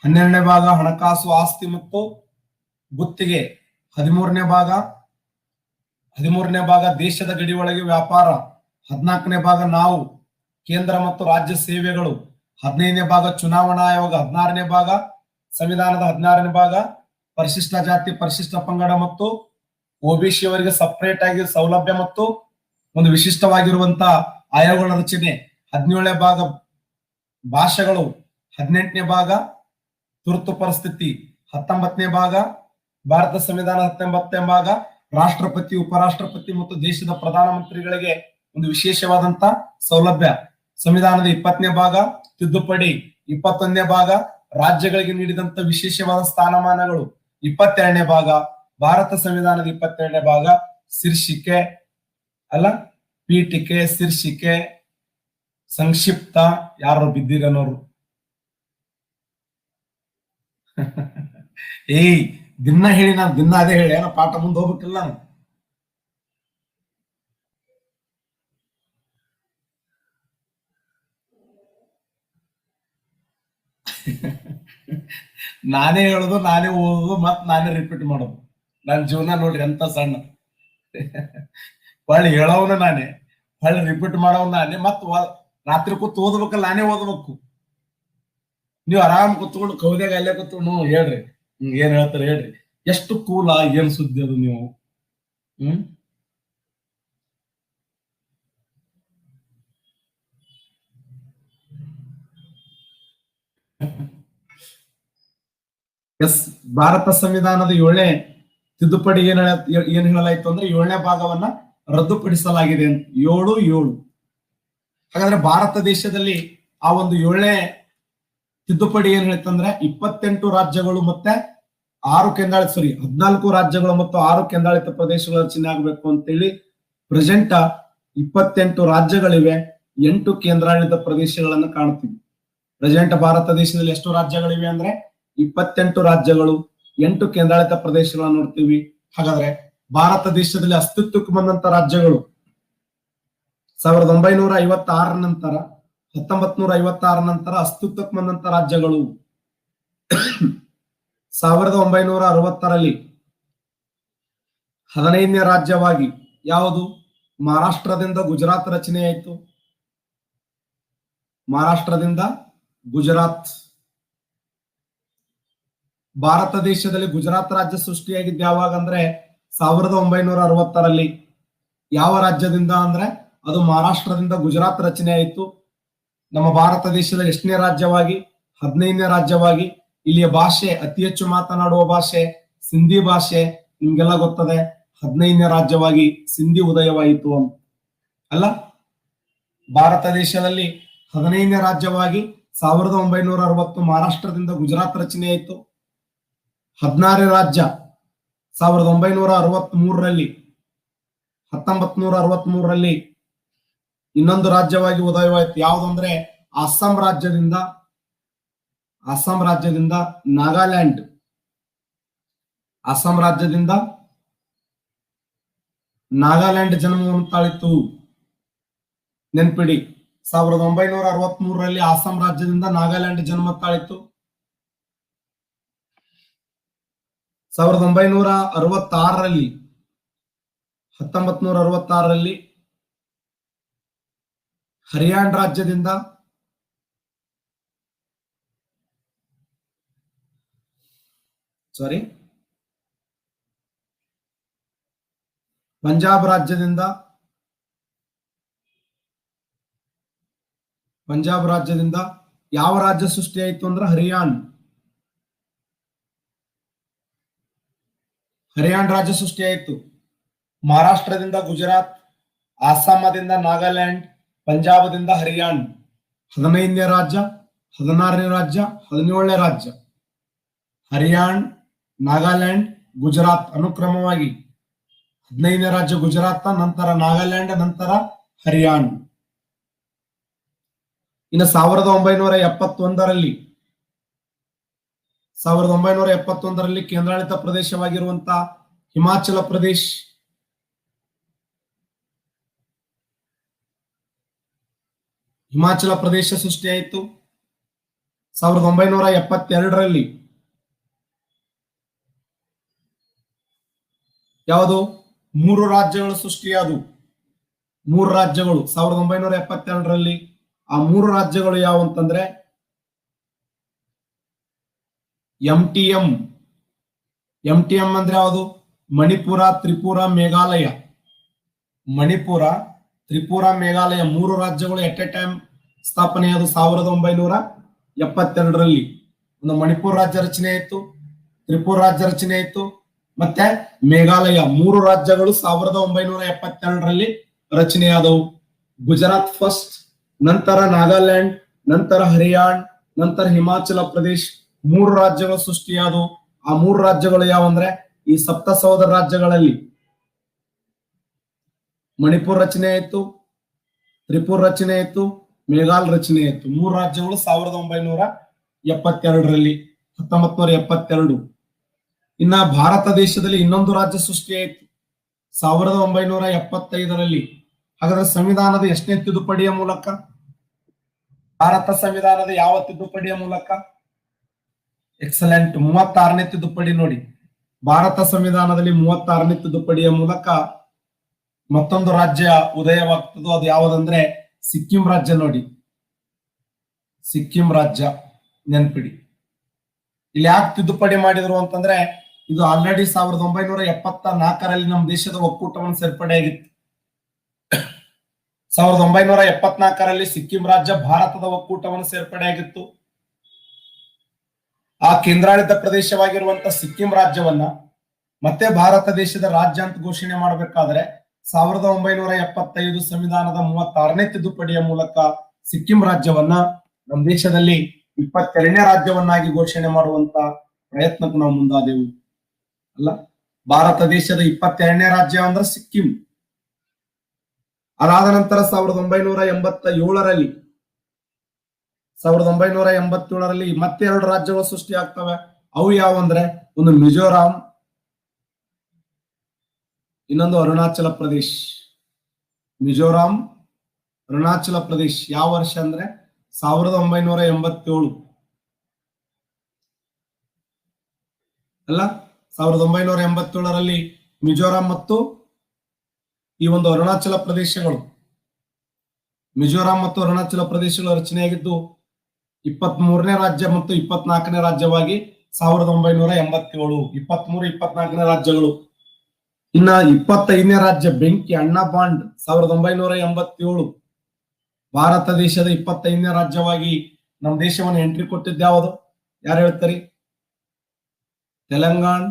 S1: 12ನೇ ಭಾಗ ಹಣಕಾಸು, ಆಸ್ತಿ ಮತ್ತು ಗುತ್ತಿಗೆ, 13ನೇ ಭಾಗ ದೇಶದ ಗಡಿ ಒಳಗೆ ವ್ಯಾಪಾರ, 14ನೇ ಭಾಗ ನಾವು ಕೇಂದ್ರ ಮತ್ತು ರಾಜ್ಯ ಸೇವೆಗಳು, 15ನೇ ಭಾಗ ಚುನಾವಣಾ ಆಯೋಗ, 16ನೇ ಭಾಗ ಸಂವಿಧಾನದ 16ನೇ ಭಾಗ ಪರಿಶಿಷ್ಟ ಜಾತಿ, ಪರಿಶಿಷ್ಟ ಪಂಗಡ ಮತ್ತು OBC ಅವರಿಗೆ ಸಪರೇಟ್ ಆಗಿ ಸೌಲಭ್ಯ ಮತ್ತು ಒಂದು ವಿಶಿಷ್ಟವಾಗಿರುವಂತ ಆಯೋಗಗಳ ರಚನೆ, 17ನೇ ಭಾಗ ಭಾಷೆಗಳು, 18ನೇ ಭಾಗ ತುರ್ತು ಪರಿಸ್ಥಿತಿ, 19ನೇ ಭಾಗ ಭಾರತ ಸಂವಿಧಾನ, 19ನೇ ಭಾಗ ರಾಷ್ಟ್ರಪತಿ, ಉಪರಾಷ್ಟ್ರಪತಿ ಮತ್ತು ದೇಶದ ಪ್ರಧಾನಮಂತ್ರಿಗಳಿಗೆ ಒಂದು ವಿಶೇಷವಾದಂತ ಸೌಲಭ್ಯ. ಸಂವಿಧಾನದ 20ನೇ ಭಾಗ ತಿದ್ದುಪಡಿ, 21ನೇ ಭಾಗ ರಾಜ್ಯಗಳಿಗೆ ನೀಡಿದಂತ ವಿಶೇಷವಾದ ಸ್ಥಾನಮಾನಗಳು, 22ನೇ ಭಾಗ ಭಾರತ ಸಂವಿಧಾನದ 22ನೇ ಭಾಗ ಶೀರ್ಷಿಕೆ ಅಲ್ಲ, ಪೀಠಿಕೆ, ಶೀರ್ಷಿಕೆ, ಸಂಕ್ಷಿಪ್ತ. ಯಾರು ಬಿದ್ದಿರನೋರು? ಏಯ್, ದಿನ ಹೇಳಿ, ನಾನು ದಿನ ಅದೇ ಹೇಳಿ ಏನೋ ಪಾಠ ಮುಂದೆ ಹೋಗ್ಬೇಕಿಲ್ಲ ನಾನು. ನಾನೇ ಹೇಳುದು, ನಾನೇ ಓದುದು, ಮತ್ ನಾನೇ ರಿಪೀಟ್ ಮಾಡೋದು. ನನ್ನ ಜೀವನ ನೋಡ್ರಿ ಎಂತ ಸಣ್ಣ. ಹೊಳ್ಳಿ ಹೇಳೋವನ ನಾನೇ, ಹೊಳ್ಳಿ ರಿಪೀಟ್ ಮಾಡೋವ್ ನಾನೇ, ಮತ್ ರಾತ್ರಿ ಕೂತ್ ಓದ್ಬೇಕಲ್ಲ, ನಾನೇ ಓದ್ಬೇಕು. ನೀವು ಆರಾಮ್ ಕೂತ್ಕೊಂಡು ಕವಿದಾಗ ಅಲ್ಲೇ ಕೂತ್ಕೊಂಡು ಹೇಳ್ರಿ, ಏನ್ ಹೇಳ್ತಾರೆ ಹೇಳ್ರಿ, ಎಷ್ಟು ಕೂಲ, ಏನ್ ಸುದ್ದಿ ಅದು ನೀವು. ಹ್ಮ್ ಎಸ್, ಭಾರತ ಸಂವಿಧಾನದ 7ನೇ ತಿದ್ದುಪಡಿ ಏನ್ ಹೇಳಲಾಯ್ತು ಅಂದ್ರೆ 7ನೇ ಭಾಗವನ್ನ ರದ್ದುಪಡಿಸಲಾಗಿದೆ. 7-7. ಹಾಗಾದ್ರೆ ಭಾರತ ದೇಶದಲ್ಲಿ ಆ ಒಂದು 7ನೇ ತಿದ್ದುಪಡಿ ಏನ್ ಹೇಳ್ತಂದ್ರೆ 28 ರಾಜ್ಯಗಳು ಮತ್ತೆ 14 ರಾಜ್ಯಗಳು ಮತ್ತು 6 ಕೇಂದ್ರಾಡಳಿತ ಪ್ರದೇಶಗಳ ರಚನೆ ಆಗಬೇಕು ಅಂತೇಳಿ ಪ್ರೆಸೆಂಟ್ 28 ರಾಜ್ಯಗಳಿವೆ, 8 ಕೇಂದ್ರಾಡಳಿತ ಪ್ರದೇಶಗಳನ್ನು ಕಾಣ್ತೀವಿ. ಪ್ರೆಸೆಂಟ್ ಭಾರತ ದೇಶದಲ್ಲಿ ಎಷ್ಟು ರಾಜ್ಯಗಳಿವೆ ಅಂದ್ರೆ 28 ರಾಜ್ಯಗಳು, 8 ಕೇಂದ್ರಾಡಳಿತ ಪ್ರದೇಶಗಳನ್ನು ನೋಡ್ತೀವಿ. ಹಾಗಾದ್ರೆ ಭಾರತ ದೇಶದಲ್ಲಿ ಅಸ್ತಿತ್ವಕ್ಕೆ ಬಂದಂತ ರಾಜ್ಯಗಳು 1956 ನಂತರ 1956 ನಂತರ ಅಸ್ತಿತ್ವಕ್ಕೆ ಬಂದಂತ ರಾಜ್ಯಗಳು 1960ರಲ್ಲಿ 15ನೇ ರಾಜ್ಯವಾಗಿ ಯಾವುದು? ಮಹಾರಾಷ್ಟ್ರದಿಂದ ಗುಜರಾತ್ ರಚನೆ ಆಯಿತು. ಮಹಾರಾಷ್ಟ್ರದಿಂದ ಗುಜರಾತ್. ಭಾರತ ದೇಶದಲ್ಲಿ ಗುಜರಾತ್ ರಾಜ್ಯ ಸೃಷ್ಟಿಯಾಗಿದ್ದು ಯಾವಾಗ ಅಂದ್ರೆ 1960ರಲ್ಲಿ. ಯಾವ ರಾಜ್ಯದಿಂದ ಅಂದ್ರೆ ಅದು ಮಹಾರಾಷ್ಟ್ರದಿಂದ ಗುಜರಾತ್ ರಚನೆ ಆಯಿತು. ನಮ್ಮ ಭಾರತ ದೇಶದ ಎಷ್ಟನೇ ರಾಜ್ಯವಾಗಿ? 15ನೇ ರಾಜ್ಯವಾಗಿ. ಇಲ್ಲಿಯ ಭಾಷೆ, ಅತಿ ಹೆಚ್ಚು ಮಾತನಾಡುವ ಭಾಷೆ ಸಿಂಧಿ ಭಾಷೆ, ನಿಮ್ಗೆಲ್ಲ ಗೊತ್ತದೆ. 15ನೇ ರಾಜ್ಯವಾಗಿ ಸಿಂಧಿ ಉದಯವಾಯಿತು ಅಂತ ಅಲ್ಲ. ಭಾರತ ದೇಶದಲ್ಲಿ 15ನೇ ರಾಜ್ಯವಾಗಿ 1960 ಮಹಾರಾಷ್ಟ್ರದಿಂದ ಗುಜರಾತ್ ರಚನೆ ಆಯಿತು. 16ನೇ ರಾಜ್ಯ 1963ರಲ್ಲಿ 1963ರಲ್ಲಿ ಇನ್ನೊಂದು ರಾಜ್ಯವಾಗಿ ಉದಯವಾಯಿತು. ಯಾವುದಂದ್ರೆ ಅಸ್ಸಾಂ ರಾಜ್ಯದಿಂದ ನಾಗಾಲ್ಯಾಂಡ್. ಅಸ್ಸಾಂ ರಾಜ್ಯದಿಂದ ನಾಗಾಲ್ಯಾಂಡ್ ಜನ್ಮವನ್ನು ತಾಳಿತು. ನೆನ್ಪಿಡಿ, 1963ರಲ್ಲಿ ಅಸ್ಸಾಂ ರಾಜ್ಯದಿಂದ ನಾಗಾಲ್ಯಾಂಡ್ ಜನ್ಮ ತಾಳಿತು. 1966ರಲ್ಲಿ 1966ರಲ್ಲಿ ಹರಿಯಾಣ ರಾಜ್ಯದಿಂದ ಪಂಜಾಬ್ ರಾಜ್ಯದಿಂದ ಯಾವ ರಾಜ್ಯ ಸೃಷ್ಟಿಯಾಯಿತು ಅಂದ್ರೆ ಹರಿಯಾಣ ರಾಜ್ಯ ಸೃಷ್ಟಿಯಾಯಿತು. ಮಹಾರಾಷ್ಟ್ರದಿಂದ ಗುಜರಾತ್, ಅಸ್ಸಾಮದಿಂದ ನಾಗಾಲ್ಯಾಂಡ್, ಪಂಜಾಬದಿಂದ ಹರಿಯಾಣ. 15ನೇ ರಾಜ್ಯ, 16ನೇ ರಾಜ್ಯ, 17ನೇ ರಾಜ್ಯ ಹರಿಯಾಣ, ನಾಗಾಲ್ಯಾಂಡ್, ಗುಜರಾತ್ ಅನುಕ್ರಮವಾಗಿ. 15ನೇ ರಾಜ್ಯ ಗುಜರಾತ್, ನಂತರ ನಾಗಾಲ್ಯಾಂಡ್, ನಂತರ ಹರಿಯಾಣ. ಇನ್ನು 1971ರಲ್ಲಿ ಕೇಂದ್ರಾಡಳಿತ ಪ್ರದೇಶವಾಗಿರುವಂತಹ ಹಿಮಾಚಲ ಪ್ರದೇಶ ಸೃಷ್ಟಿಯಾಯಿತು. 1972ರಲ್ಲಿ ಯಾವುದು? 3 ರಾಜ್ಯಗಳು ಸೃಷ್ಟಿಯಾದವು. 3 ರಾಜ್ಯಗಳು 1972ರಲ್ಲಿ. ಆ 3 ರಾಜ್ಯಗಳು ಯಾವ ಅಂತಂದ್ರೆ MTM ಅಂದ್ರೆ ಯಾವುದು? ಮಣಿಪುರ, ತ್ರಿಪುರ, ಮೇಘಾಲಯ. 3 ರಾಜ್ಯಗಳು ಎಟ್ ಎ ಟೈಮ್ ಸ್ಥಾಪನೆಯಾದ 1972ರಲ್ಲಿ. ಒಂದು ಮಣಿಪುರ ರಾಜ್ಯ ರಚನೆ ಆಯಿತು, ತ್ರಿಪುರ ರಾಜ್ಯ ರಚನೆ ಆಯಿತು, ಮತ್ತೆ ಮೇಘಾಲಯ. 3 ರಾಜ್ಯಗಳು 1972ರಲ್ಲಿ ರಚನೆಯಾದವು. ಗುಜರಾತ್ ಫಸ್ಟ್, ನಂತರ ನಾಗಾಲ್ಯಾಂಡ್, ನಂತರ ಹರಿಯಾಣ, ನಂತರ ಹಿಮಾಚಲ ಪ್ರದೇಶ್. 3 ರಾಜ್ಯಗಳು ಸೃಷ್ಟಿಯಾದವು. ಆ 3 ರಾಜ್ಯಗಳು ಯಾವಂದ್ರೆ ಈ ಸಪ್ತ ಸಹೋದರ ರಾಜ್ಯಗಳಲ್ಲಿ ಮಣಿಪುರ ರಚನೆ ಆಯಿತು, ತ್ರಿಪುರ ರಚನೆ ಆಯಿತು, ಮೇಘಾಲಯ ರಚನೆ ಆಯಿತು. 3 ರಾಜ್ಯಗಳು 1972ರಲ್ಲಿ, 1972. ಇನ್ನ ಭಾರತ ದೇಶದಲ್ಲಿ ಇನ್ನೊಂದು ರಾಜ್ಯ ಸೃಷ್ಟಿಯಾಯಿತು 1975ರಲ್ಲಿ. ಹಾಗಾದ್ರೆ ಸಂವಿಧಾನದ ಎಷ್ಟನೇ ತಿದ್ದುಪಡಿಯ ಮೂಲಕ? ಭಾರತ ಸಂವಿಧಾನದ ಯಾವ ತಿದ್ದುಪಡಿಯ ಮೂಲಕ? ಎಕ್ಸಲೆಂಟ್, 36ನೇ ತಿದ್ದುಪಡಿ. ನೋಡಿ, ಭಾರತ ಸಂವಿಧಾನದಲ್ಲಿ 36ನೇ ತಿದ್ದುಪಡಿಯ ಮೂಲಕ ಮತ್ತೊಂದು ರಾಜ್ಯ ಉದಯವಾಗ್ತದೋ ಅದು ಯಾವುದಂದ್ರೆ ಸಿಕ್ಕಿಂ ರಾಜ್ಯ. ನೋಡಿ, ಸಿಕ್ಕಿಂ ರಾಜ್ಯ ನೆನ್ಪಿಡಿ. ಇಲ್ಲಿ ಯಾಕೆ ತಿದ್ದುಪಡಿ ಮಾಡಿದ್ರು ಅಂತಂದ್ರೆ ಇದು ಆಲ್ರೆಡಿ 1974ರಲ್ಲಿ ನಮ್ಮ ದೇಶದ ಒಕ್ಕೂಟವನ್ನು ಸೇರ್ಪಡೆಯಾಗಿತ್ತು. 1974ರಲ್ಲಿ ಸಿಕ್ಕಿಂ ರಾಜ್ಯ ಭಾರತದ ಒಕ್ಕೂಟವನ್ನು ಸೇರ್ಪಡೆಯಾಗಿತ್ತು. ಆ ಕೇಂದ್ರಾಡಳಿತ ಪ್ರದೇಶವಾಗಿರುವಂತಹ ಸಿಕ್ಕಿಂ ರಾಜ್ಯವನ್ನ ಮತ್ತೆ ಭಾರತ ದೇಶದ ರಾಜ್ಯ ಅಂತ ಘೋಷಣೆ ಮಾಡಬೇಕಾದ್ರೆ 1975 ಸಂವಿಧಾನದ 36ನೇ ತಿದ್ದುಪಡಿಯ ಮೂಲಕ ಸಿಕ್ಕಿಂ ರಾಜ್ಯವನ್ನ ನಮ್ಮ ದೇಶದಲ್ಲಿ 22ನೇ ರಾಜ್ಯವನ್ನಾಗಿ ಘೋಷಣೆ ಮಾಡುವಂತ ಪ್ರಯತ್ನಕ್ಕೂ ನಾವು ಮುಂದಾದೆವು. ಅಲ್ಲ, ಭಾರತ ದೇಶದ 22ನೇ ರಾಜ್ಯ ಅಂದ್ರೆ ಸಿಕ್ಕಿಂ. ಅದಾದ ನಂತರ 1987ರಲ್ಲಿ ಮತ್ತೆ 2 ರಾಜ್ಯಗಳು ಸೃಷ್ಟಿ ಆಗ್ತವೆ. ಅವು ಯಾವಂದ್ರೆ ಒಂದು ಮಿಜೋರಾಂ, ಇನ್ನೊಂದು ಅರುಣಾಚಲ ಪ್ರದೇಶ್. ಮಿಜೋರಾಂ, ಅರುಣಾಚಲ ಪ್ರದೇಶ್ ಯಾವ ವರ್ಷ ಅಂದ್ರೆ 1987 ಅಲ್ಲ, 1987ರಲ್ಲಿ ಮಿಜೋರಾಂ ಮತ್ತು ಈ ಒಂದು ಅರುಣಾಚಲ ಪ್ರದೇಶಗಳು, ಮಿಜೋರಾಂ ಮತ್ತು ಅರುಣಾಚಲ ಪ್ರದೇಶಗಳು ರಚನೆಯಾಗಿದ್ದು 23ನೇ ರಾಜ್ಯ ಮತ್ತು 24ನೇ ರಾಜ್ಯವಾಗಿ 1987, 23, 24ನೇ ರಾಜ್ಯಗಳು. ಇನ್ನ 25ನೇ ರಾಜ್ಯ ಬೆಂಕಿ ಅಣ್ಣಾ ಬಾಂಡ್ 1987 ಭಾರತ ದೇಶದ 25ನೇ ರಾಜ್ಯವಾಗಿ ನಮ್ಮ ದೇಶವನ್ನು ಎಂಟ್ರಿ ಕೊಟ್ಟಿದ್ದು ಯಾವುದು? ಯಾರು ಹೇಳ್ತಾರೆ? ತೆಲಂಗಾಣ,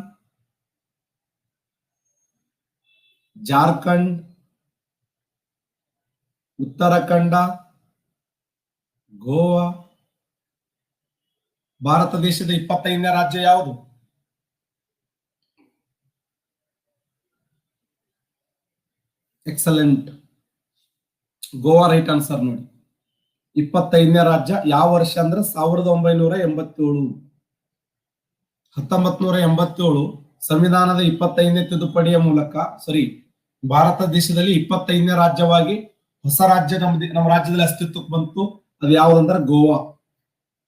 S1: ಜಾರ್ಖಂಡ್, ಉತ್ತರಾಖಂಡ, ಗೋವಾ. ಭಾರತ ದೇಶದ 25ನೇ ರಾಜ್ಯ ಯಾವುದು? Excellent, Goa right answer. ನೋಡಿ, 25ನೇ ರಾಜ್ಯ ಯಾವ ವರ್ಷ ಅಂದ್ರೆ 1987. 1987 ಸಂವಿಧಾನದ 25ನೇ ತಿದ್ದುಪಡಿಯ ಮೂಲಕ ಭಾರತ ದೇಶದಲ್ಲಿ 25ನೇ ರಾಜ್ಯವಾಗಿ ಹೊಸ ರಾಜ್ಯ ನಮ್ಮ ರಾಜ್ಯದಲ್ಲಿ ಅಸ್ತಿತ್ವಕ್ಕೆ ಬಂತು. ಅದು ಯಾವುದಂದ್ರೆ ಗೋವಾ.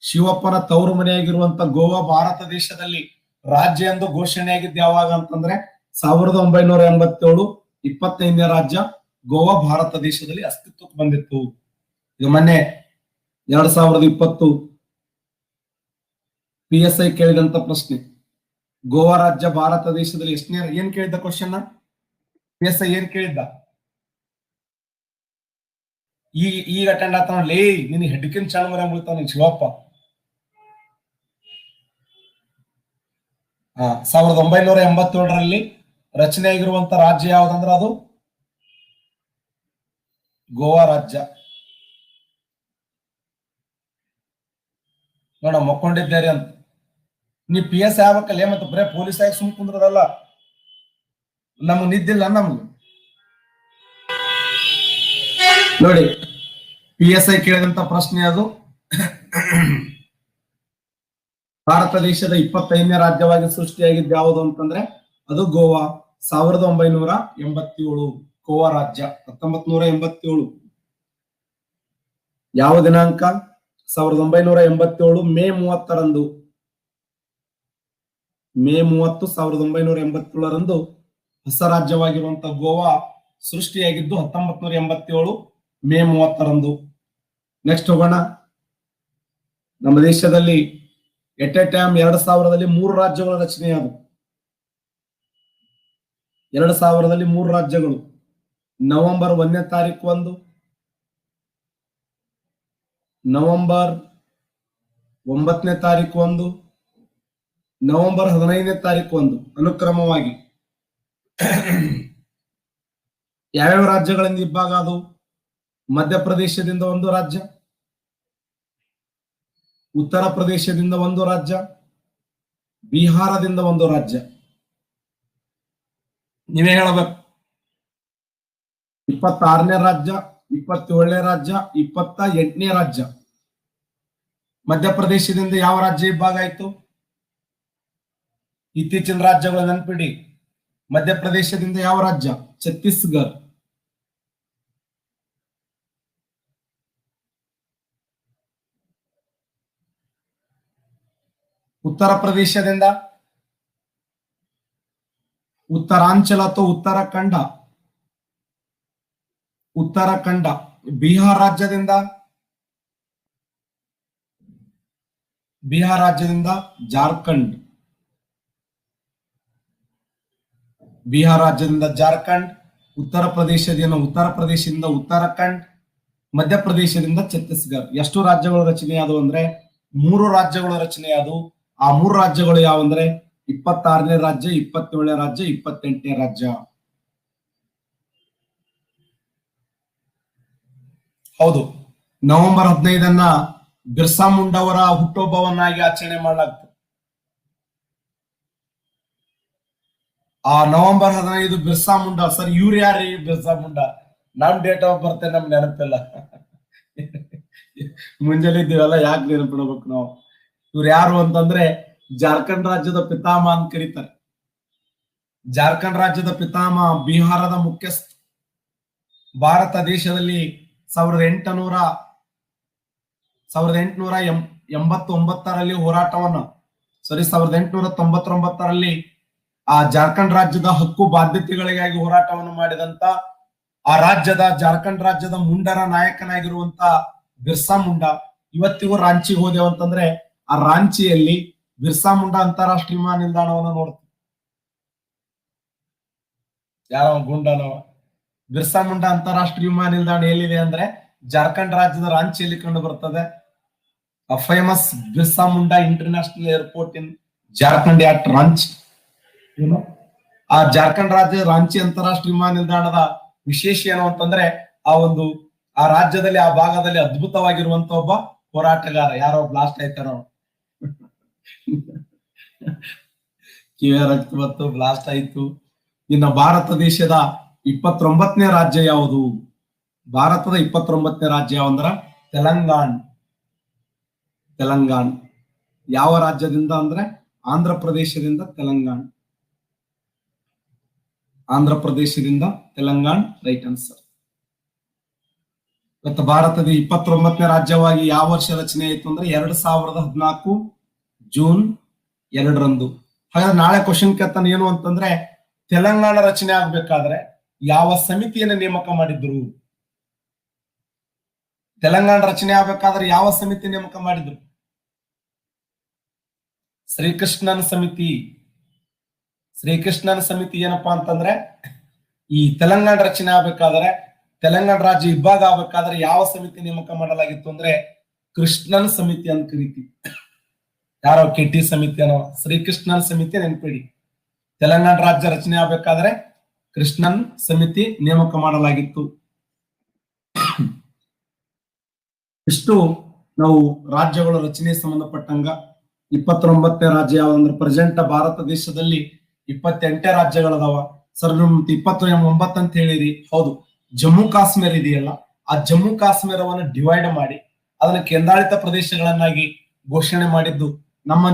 S1: ಶಿವಪ್ಪನ ತವರು ಮನೆಯಾಗಿರುವಂತ ಗೋವಾ ಭಾರತ ದೇಶದಲ್ಲಿ ರಾಜ್ಯ ಎಂದು ಘೋಷಣೆಯಾಗಿದ್ದು ಯಾವಾಗ ಅಂತಂದ್ರೆ 1987 25ನೇ ರಾಜ್ಯ ಗೋವಾ ಭಾರತ ದೇಶದಲ್ಲಿ ಅಸ್ತಿತ್ವಕ್ಕೆ ಬಂದಿತ್ತು. ಈಗ ಮೊನ್ನೆ 2020 PSI ಕೇಳಿದಂತ ಪ್ರಶ್ನೆ, ಗೋವಾ ರಾಜ್ಯ ಭಾರತ ದೇಶದಲ್ಲಿ ಎಷ್ಟನೇ, ಏನ್ ಕೇಳಿದ್ದ ಕ್ವಶನ್? PSI ಏನ್ ಕೇಳಿದ್ದ? ಈಗ ಅಟೆಂಡ್ ಆತ ನೋಡ್ಲಿ, ನಿನ್ ಹೆಡ್ಕಿನ್ ಚಾಣ ಮರ ಮುಗಿತಾವ ಶಿವಪ್ಪ. 1987ರಲ್ಲಿ ರಚನೆ ಆಗಿರುವಂತ ರಾಜ್ಯ ಯಾವ್ದಂದ್ರೆ ಅದು ಗೋವಾ ರಾಜ್ಯ. ನೋಡ ಮಕ್ಕೊಂಡಿದ್ದಾರೆ ಅಂತ ನೀ PSI ಆಗ್ಬೇಕಲ್ಲ, ಮತ್ತೆ ಬರೇ ಪೊಲೀಸ್ ಆಗಿ ಸುಮ್ ಕುಂದ್ರದಲ್ಲ. ನಮಗ್ ನಿದ್ದಿಲ್ಲ ನಮ್ಗೆ. ನೋಡಿ, PSI ಕೇಳಿದಂತ ಪ್ರಶ್ನೆ ಅದು. ಭಾರತ ದೇಶದ 25ನೇ ರಾಜ್ಯವಾಗಿ ಸೃಷ್ಟಿಯಾಗಿದ್ದು ಯಾವುದು ಅಂತಂದ್ರೆ ಅದು ಗೋವಾ. 1987 ಗೋವಾ ರಾಜ್ಯ 1987. ಯಾವ ದಿನಾಂಕ? 1987 ಮೇ 30ರಂದು. ಮೇ 30, 1987ರಂದು ಹೊಸ ರಾಜ್ಯವಾಗಿರುವಂತಹ ಗೋವಾ ಸೃಷ್ಟಿಯಾಗಿದ್ದು 1987 ಮೇ 30ರಂದು. ನೆಕ್ಸ್ಟ್ ಹೋಗೋಣ. ನಮ್ಮ ದೇಶದಲ್ಲಿ ಎಟ್ ಎ ಟೈಮ್ 2000ರಲ್ಲಿ 3 ರಾಜ್ಯಗಳ ರಚನೆಯಾದವು. 2000ರಲ್ಲಿ 3 ರಾಜ್ಯಗಳು. ನವೆಂಬರ್ 1ನೇ ತಾರೀಕು ಒಂದು, ನವೆಂಬರ್ 9ನೇ ತಾರೀಕು ಒಂದು, ನವೆಂಬರ್ 15ನೇ ತಾರೀಕು ಒಂದು, ಅನುಕ್ರಮವಾಗಿ. ಯಾವ್ಯಾವ ರಾಜ್ಯಗಳಿಂದ ಇಬ್ಬಾಗ ಅದು? ಮಧ್ಯಪ್ರದೇಶದಿಂದ ಒಂದು ರಾಜ್ಯ, ಉತ್ತರ ಪ್ರದೇಶದಿಂದ ಒಂದು ರಾಜ್ಯ, ಬಿಹಾರದಿಂದ ಒಂದು ರಾಜ್ಯ. ನೀವೇ ಹೇಳಬೇಕು. 26ನೇ ರಾಜ್ಯ, 27ನೇ ರಾಜ್ಯ, 28ನೇ ರಾಜ್ಯ. ಮಧ್ಯಪ್ರದೇಶದಿಂದ ಯಾವ ರಾಜ್ಯ ಇಬ್ಬಾಗ ಆಯ್ತು? ಇತ್ತೀಚಿನ ರಾಜ್ಯಗಳ ನೆನಪಿಡಿ. ಮಧ್ಯಪ್ರದೇಶದಿಂದ ಯಾವ ರಾಜ್ಯ? ಛತ್ತೀಸ್ಗಢ. ಉತ್ತರ ಪ್ರದೇಶದಿಂದ ಉತ್ತರಾಂಚಲ ಅಥವಾ ಉತ್ತರಾಖಂಡ. ಬಿಹಾರ ರಾಜ್ಯದಿಂದ ಬಿಹಾರ ರಾಜ್ಯದಿಂದ ಜಾರ್ಖಂಡ್, ಬಿಹಾರ ರಾಜ್ಯದಿಂದ ಜಾರ್ಖಂಡ್, ಉತ್ತರ ಪ್ರದೇಶದಿಂದ ಉತ್ತರಾಖಂಡ್, ಮಧ್ಯಪ್ರದೇಶದಿಂದ ಛತ್ತೀಸ್ಗಢ. ಎಷ್ಟು ರಾಜ್ಯಗಳು ರಚನೆ ಆದವು ಅಂದ್ರೆ 3 ರಾಜ್ಯಗಳು ರಚನೆ ಆದವು. ಆ 3 ರಾಜ್ಯಗಳು ಯಾವಂದ್ರೆ 26ನೇ ರಾಜ್ಯ, 27ನೇ ರಾಜ್ಯ, 28ನೇ ರಾಜ್ಯ. ಹೌದು, ನವೆಂಬರ್ 15 ಬಿರ್ಸಾ ಮುಂಡಾ ಅವರ ಹುಟ್ಟುಹಬ್ಬವನ್ನಾಗಿ ಆಚರಣೆ ಮಾಡಲಾಗ್ತದೆ. ಆ ನವೆಂಬರ್ 15 ಬಿರ್ಸಾ ಮುಂಡಾ. ಸರ್, ಇವ್ರು ಯಾರ್ರಿ ಬಿರ್ಸಾ ಮುಂಡಾ? ನಮ್ ಡೇಟ್ ಆಫ್ ಬರ್ತ್ ನಮ್ ನೆನಪಿಲ್ಲ. ಮುಂಜಾನೆ ಇದ್ದೀವಲ್ಲ, ಯಾಕೆ ನೆನಪಿಡ್ಬೇಕು ನಾವು? ಇವ್ರು ಯಾರು ಅಂತಂದ್ರೆ ಜಾರ್ಖಂಡ್ ರಾಜ್ಯದ ಪಿತಾಮಹ ಅಂತ ಕರೀತಾರೆ. ಜಾರ್ಖಂಡ್ ರಾಜ್ಯದ ಪಿತಾಮಹ, ಬಿಹಾರದ ಮುಖ್ಯಸ್ಥ. ಭಾರತ ದೇಶದಲ್ಲಿ 1889ರಲ್ಲಿ ಹೋರಾಟವನ್ನು 1899ರಲ್ಲಿ ಆ ಜಾರ್ಖಂಡ್ ರಾಜ್ಯದ ಹಕ್ಕು ಬಾಧ್ಯತೆಗಳಿಗಾಗಿ ಹೋರಾಟವನ್ನು ಮಾಡಿದಂತ ಆ ಜಾರ್ಖಂಡ್ ರಾಜ್ಯದ ಮುಂಡರ ನಾಯಕನಾಗಿರುವಂತ ಬಿರ್ಸಾ ಮುಂಡಾ ಇವತ್ತಿಗೂ ರಾಂಚಿಗೆ ಹೋದೆವು ಅಂತಂದ್ರೆ ಆ ರಾಂಚಿಯಲ್ಲಿ ಬಿರ್ಸಾ ಮುಂಡಾ ಅಂತಾರಾಷ್ಟ್ರೀಯ ವಿಮಾನ ನಿಲ್ದಾಣವನ್ನು ನೋಡ್ತೀವಿ. ಯಾವ ಗುಂಡನವ? ಬಿರ್ಸಾ ಮುಂಡಾ ಅಂತಾರಾಷ್ಟ್ರೀಯ ವಿಮಾನ ನಿಲ್ದಾಣ ಎಲ್ಲಿದೆ ಅಂದ್ರೆ ಜಾರ್ಖಂಡ್ ರಾಜ್ಯದ ರಾಂಚಿಯಲ್ಲಿ ಕಂಡು ಬರ್ತದೆ. Famous Birsa Munda international airport in Jharkhand at Ranchi. ಆ ಜಾರ್ಖಂಡ್ ರಾಜ್ಯ ರಾಂಚಿ ಅಂತಾರಾಷ್ಟ್ರೀಯ ವಿಮಾನ ನಿಲ್ದಾಣದ ವಿಶೇಷ ಏನು ಅಂತಂದ್ರೆ ಆ ರಾಜ್ಯದಲ್ಲಿ, ಆ ಭಾಗದಲ್ಲಿ ಅದ್ಭುತವಾಗಿರುವಂತ ಒಬ್ಬ ಹೋರಾಟಗಾರ. ಯಾರೋ ಬ್ಲಾಸ್ಟ್ ಆಯ್ತಾರೋ, ಕಿವಿಯ ರಕ್ತ ಮತ್ತು ಬ್ಲಾಸ್ಟ್ ಆಯ್ತು. ಇನ್ನು ಭಾರತ ದೇಶದ 29ನೇ ರಾಜ್ಯ ಯಾವುದು? ಭಾರತದ 29ನೇ ರಾಜ್ಯ ಯಾವಂದ್ರ ತೆಲಂಗಾಣ. ಯಾವ ರಾಜ್ಯದಿಂದ ಅಂದ್ರೆ ಆಂಧ್ರ ಪ್ರದೇಶದಿಂದ ತೆಲಂಗಾಣ ರೈಟ್ ಆನ್ಸರ್. ಇವತ್ತು ಭಾರತದ 29ನೇ ರಾಜ್ಯವಾಗಿ ಯಾವ ವರ್ಷ ರಚನೆ ಆಯಿತು ಅಂದ್ರೆ 2014 ಜೂನ್ 2ರಂದು. ಹಾಗಾದ್ರೆ ನಾಳೆ ಕ್ವಶನ್ ಕೇಳ್ತಾನೆ ಏನು ಅಂತಂದ್ರೆ, ತೆಲಂಗಾಣ ರಚನೆ ಆಗ್ಬೇಕಾದ್ರೆ ಯಾವ ಸಮಿತಿಯನ್ನು ನೇಮಕ ಮಾಡಿದ್ರು? ತೆಲಂಗಾಣ ರಚನೆ ಆಗ್ಬೇಕಾದ್ರೆ ಯಾವ ಸಮಿತಿ ನೇಮಕ ಮಾಡಿದ್ರು? ಶ್ರೀಕೃಷ್ಣನ್ ಸಮಿತಿ ಏನಪ್ಪಾ ಅಂತಂದ್ರೆ, ಈ ತೆಲಂಗಾಣ ರಚನೆ ಆಗ್ಬೇಕಾದ್ರೆ, ತೆಲಂಗಾಣ ರಾಜ್ಯ ಇಬ್ಬಾಗ ಆಗ್ಬೇಕಾದ್ರೆ ಯಾವ ಸಮಿತಿ ನೇಮಕ ಮಾಡಲಾಗಿತ್ತು ಅಂದ್ರೆ ಕೃಷ್ಣನ್ ಸಮಿತಿ ಅಂತ ಕರಿತೀವಿ. ಯಾರೋ KT ಸಮಿತಿ ಅನ್ನೋ, ಶ್ರೀಕೃಷ್ಣನ್ ಸಮಿತಿ ನೆನ್ಪಿಡಿ. ತೆಲಂಗಾಣ ರಾಜ್ಯ ರಚನೆ ಆಗ್ಬೇಕಾದ್ರೆ ಕೃಷ್ಣನ್ ಸಮಿತಿ ನೇಮಕ ಮಾಡಲಾಗಿತ್ತು. ಇಷ್ಟು ನಾವು ರಾಜ್ಯಗಳ ರಚನೆ ಸಂಬಂಧಪಟ್ಟಂಗ. 29ನೇ ರಾಜ್ಯ ಯಾವಂದ್ರೆ ಪ್ರೆಸೆಂಟ್ ಭಾರತ ದೇಶದಲ್ಲಿ 28 ರಾಜ್ಯಗಳದಾವ. ಸರ್, ನಿಮ್ಗೆ 29 ಅಂತ ಹೇಳಿರಿ. ಹೌದು, ಜಮ್ಮು ಕಾಶ್ಮೀರ ಇದೆಯಲ್ಲ, ಆ ಜಮ್ಮು ಕಾಶ್ಮೀರವನ್ನು ಡಿವೈಡ್ ಮಾಡಿ ಅದನ್ನ ಕೇಂದ್ರಾಡಳಿತ ಪ್ರದೇಶಗಳನ್ನಾಗಿ ಘೋಷಣೆ ಮಾಡಿದ್ದು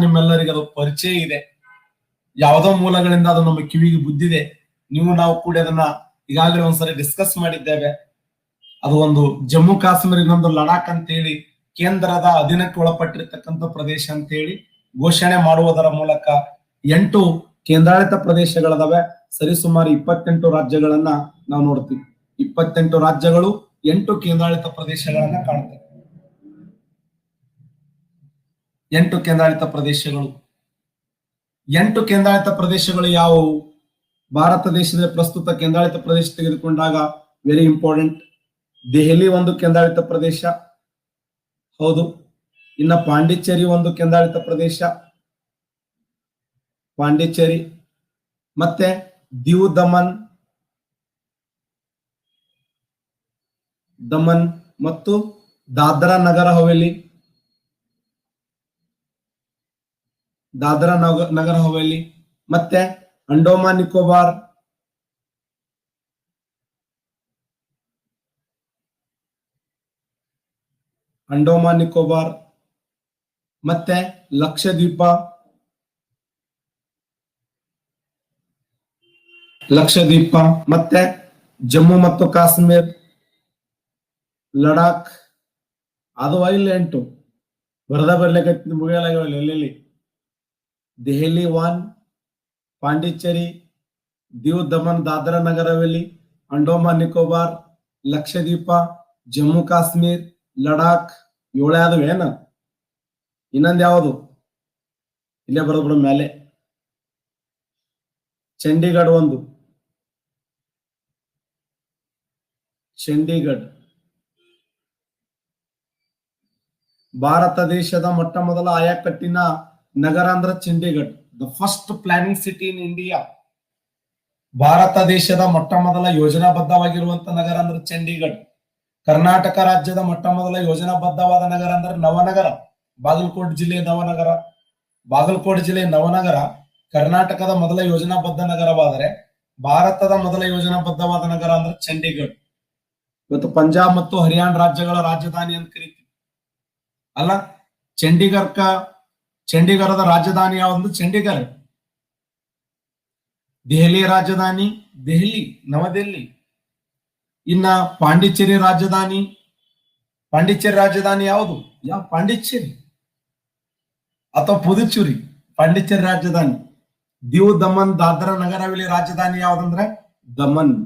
S1: ನಿಮ್ಮೆಲ್ಲರಿಗೆ ಅದು ಪರಿಚಯ ಇದೆ. ಯಾವುದೋ ಮೂಲಗಳಿಂದ ಅದು ನಮ್ಮ ಕಿವಿಗೆ ಬುದ್ಧಿದೆ. ನಾವು ಕೂಡ ಅದನ್ನ ಈಗಾಗಲೇ ಒಂದ್ಸರಿ ಡಿಸ್ಕಸ್ ಮಾಡಿದ್ದೇವೆ. ಅದು ಒಂದು ಜಮ್ಮು ಕಾಶ್ಮೀರ, ಇನ್ನೊಂದು ಲಡಾಖ್ ಅಂತ ಹೇಳಿ ಕೇಂದ್ರದ ಅಧೀನಕ್ಕೆ ಒಳಪಟ್ಟಿರ್ತಕ್ಕಂಥ ಪ್ರದೇಶ ಅಂತ ಹೇಳಿ ಘೋಷಣೆ ಮಾಡುವುದರ ಮೂಲಕ 8 ಕೇಂದ್ರಾಡಳಿತ ಪ್ರದೇಶಗಳದಾವೆ. ಸರಿಸುಮಾರು 28 ರಾಜ್ಯಗಳನ್ನ ನಾವು ನೋಡ್ತೀವಿ. 28 ರಾಜ್ಯಗಳು, 8 ಕೇಂದ್ರಾಡಳಿತ ಪ್ರದೇಶಗಳನ್ನ ಕಾಣುತ್ತವೆ. 8 ಕೇಂದ್ರಾಡಳಿತ ಪ್ರದೇಶಗಳು ಯಾವುವು? ಭಾರತ ದೇಶದ ಪ್ರಸ್ತುತ ಕೇಂದ್ರಾಡಳಿತ ಪ್ರದೇಶ ತೆಗೆದುಕೊಂಡಾಗ ವೆರಿ ಇಂಪಾರ್ಟೆಂಟ್, ದೆಹಲಿ ಒಂದು ಕೇಂದ್ರಾಡಳಿತ ಪ್ರದೇಶ. ಹೌದು. ಇನ್ನ ಪಾಂಡಿಚೇರಿ ಒಂದು ಕೇಂದ್ರಾಡಳಿತ ಪ್ರದೇಶ, ಪಾಂಡಿಚೇರಿ. ಮತ್ತೆ ದಿವ್ ದಮನ್ ಮತ್ತು ದಾದ್ರಾ ನಗರ ಹವೇಲಿ, ಮತ್ತೆ ಅಂಡೋಮಾನ್ ನಿಕೋಬಾರ್, ಮತ್ತೆ ಲಕ್ಷದ್ವೀಪ, ಮತ್ತೆ ಜಮ್ಮು ಮತ್ತು ಕಾಶ್ಮೀರ್, ಲಡಾಖ್. ಅದು ಇಲ್ಲಿ 8 ಬರ್ಲಿಕ್ಕೆ ಮುಗಿಯಲಾಗ. ಎಲ್ಲೆಲ್ಲಿ? ದೆಹಲಿ 1, ಪಾಂಡಿಚೇರಿ, ದಿವ್ ದಮನ್ ದಾದ್ರಾ ನಗರ್ ಹವೇಲಿ, ಅಂಡೋಮಾನ್ ನಿಕೋಬಾರ್, ಲಕ್ಷದ್ವೀಪ, ಜಮ್ಮು ಕಾಶ್ಮೀರ್, ಲಡಾಖ್. 7 ಆದವು ಏನ? ಇನ್ನೊಂದು ಯಾವುದು? ಇಲ್ಲೇ ಬರೋದು ಮೇಲೆ. ಚಂಡೀಗಢ ಒಂದು, ಚಂಡೀಗಢ ಭಾರತ ದೇಶದ ಮೊಟ್ಟ ಮೊದಲ ಆಯಕಟ್ಟಿನ ನಗರ ಅಂದ್ರೆ Chandigarh. The first planning city in India. Bharat ದೇಶದ ಮೊಟ್ಟ ಮೊದಲ ಯೋಜನಾಬದ್ಧವಾಗಿರುವಂತ ನಗರ ಅಂದ್ರೆ ಚಂಡೀಗಢ. ಕರ್ನಾಟಕ ರಾಜ್ಯದ ಮೊಟ್ಟ ಮೊದಲ ಯೋಜನಾಬದ್ಧವಾದ ನಗರ ಅಂದ್ರೆ ನವನಗರ, ಬಾಗಲಕೋಟೆ ಜಿಲ್ಲೆ ನವನಗರ. ಬಾಗಲಕೋಟೆ ಜಿಲ್ಲೆ ನವನಗರ ಕರ್ನಾಟಕದ ಮೊದಲ ಯೋಜನಾಬದ್ಧ ನಗರವಾದರೆ ಭಾರತದ ಮೊದಲ ಯೋಜನಾಬದ್ಧವಾದ ನಗರ ಅಂದ್ರೆ ಚಂಡೀಗಢ. ಇವತ್ತು ಪಂಜಾಬ್ ಮತ್ತು ಹರಿಯಾಣ ರಾಜ್ಯಗಳ ರಾಜಧಾನಿ ಅಂತ ಕರಿತೀವಿ ಅಲ್ಲ. ಚಂಡೀಗಢದ ರಾಜಧಾನಿ ಯಾವುದು? ಚಂಡೀಗಢ. ದೆಹಲಿ ರಾಜಧಾನಿ ದೆಹಲಿ, ನವದೆಹಲಿ. ಇನ್ನ ಪಾಂಡಿಚೇರಿ ರಾಜಧಾನಿ ಯಾವುದು? ಪಾಂಡಿಚೇರಿ ಅಥವಾ ಪುದುಚೇರಿ. ಪಾಂಡಿಚೇರಿ ರಾಜಧಾನಿ. ದಿವ್ ದಮನ್ ದಾದ್ರಾ ನಗರ ಹವೇಲಿ ರಾಜಧಾನಿ ಯಾವ್ದಂದ್ರೆ ದಮನ್.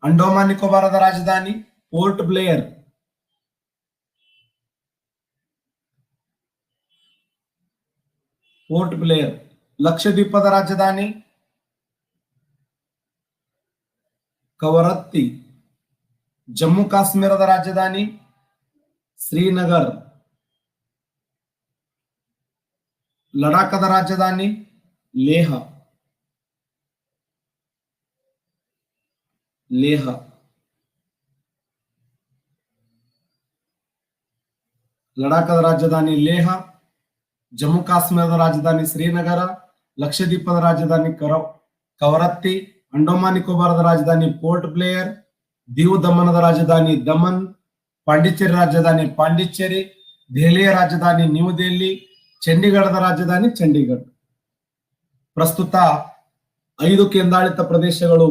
S1: ಅಂಡೋಮಾನ್ ನಿಕೋಬಾರದ ರಾಜಧಾನಿ ಪೋರ್ಟ್ ಬ್ಲೇಯರ್. ಲಕ್ಷದ್ವೀಪದ ರಾಜಧಾನಿ ಕವರತ್ತಿ. ಜಮ್ಮು ಕಾಶ್ಮೀರದ ರಾಜಧಾನಿ ಶ್ರೀನಗರ್. ಲಡಾಖದ ರಾಜಧಾನಿ ಲೇಹ. ಲಡಾಖದ ರಾಜಧಾನಿ ಲೇಹ, ಜಮ್ಮು ಕಾಶ್ಮೀರದ ರಾಜಧಾನಿ ಶ್ರೀನಗರ, ಲಕ್ಷದ್ವೀಪದ ರಾಜಧಾನಿ ಕವರತ್ತಿ, ಅಂಡೋಮಾನ್ ನಿಕೋಬಾರದ ರಾಜಧಾನಿ ಪೋರ್ಟ್ ಬ್ಲೇಯರ್, ದಿವ್ ದಮನದ ರಾಜಧಾನಿ ದಮನ್, ಪಾಂಡಿಚೇರಿ ರಾಜಧಾನಿ ಪಾಂಡಿಚೇರಿ, ದೆಹಲಿಯ ರಾಜಧಾನಿ ನ್ಯೂ ದೆಹಲಿ, ಚಂಡೀಗಢದ ರಾಜಧಾನಿ ಚಂಡೀಗಢ. ಪ್ರಸ್ತುತ 5 ಕೇಂದ್ರಾಡಳಿತ ಪ್ರದೇಶಗಳು.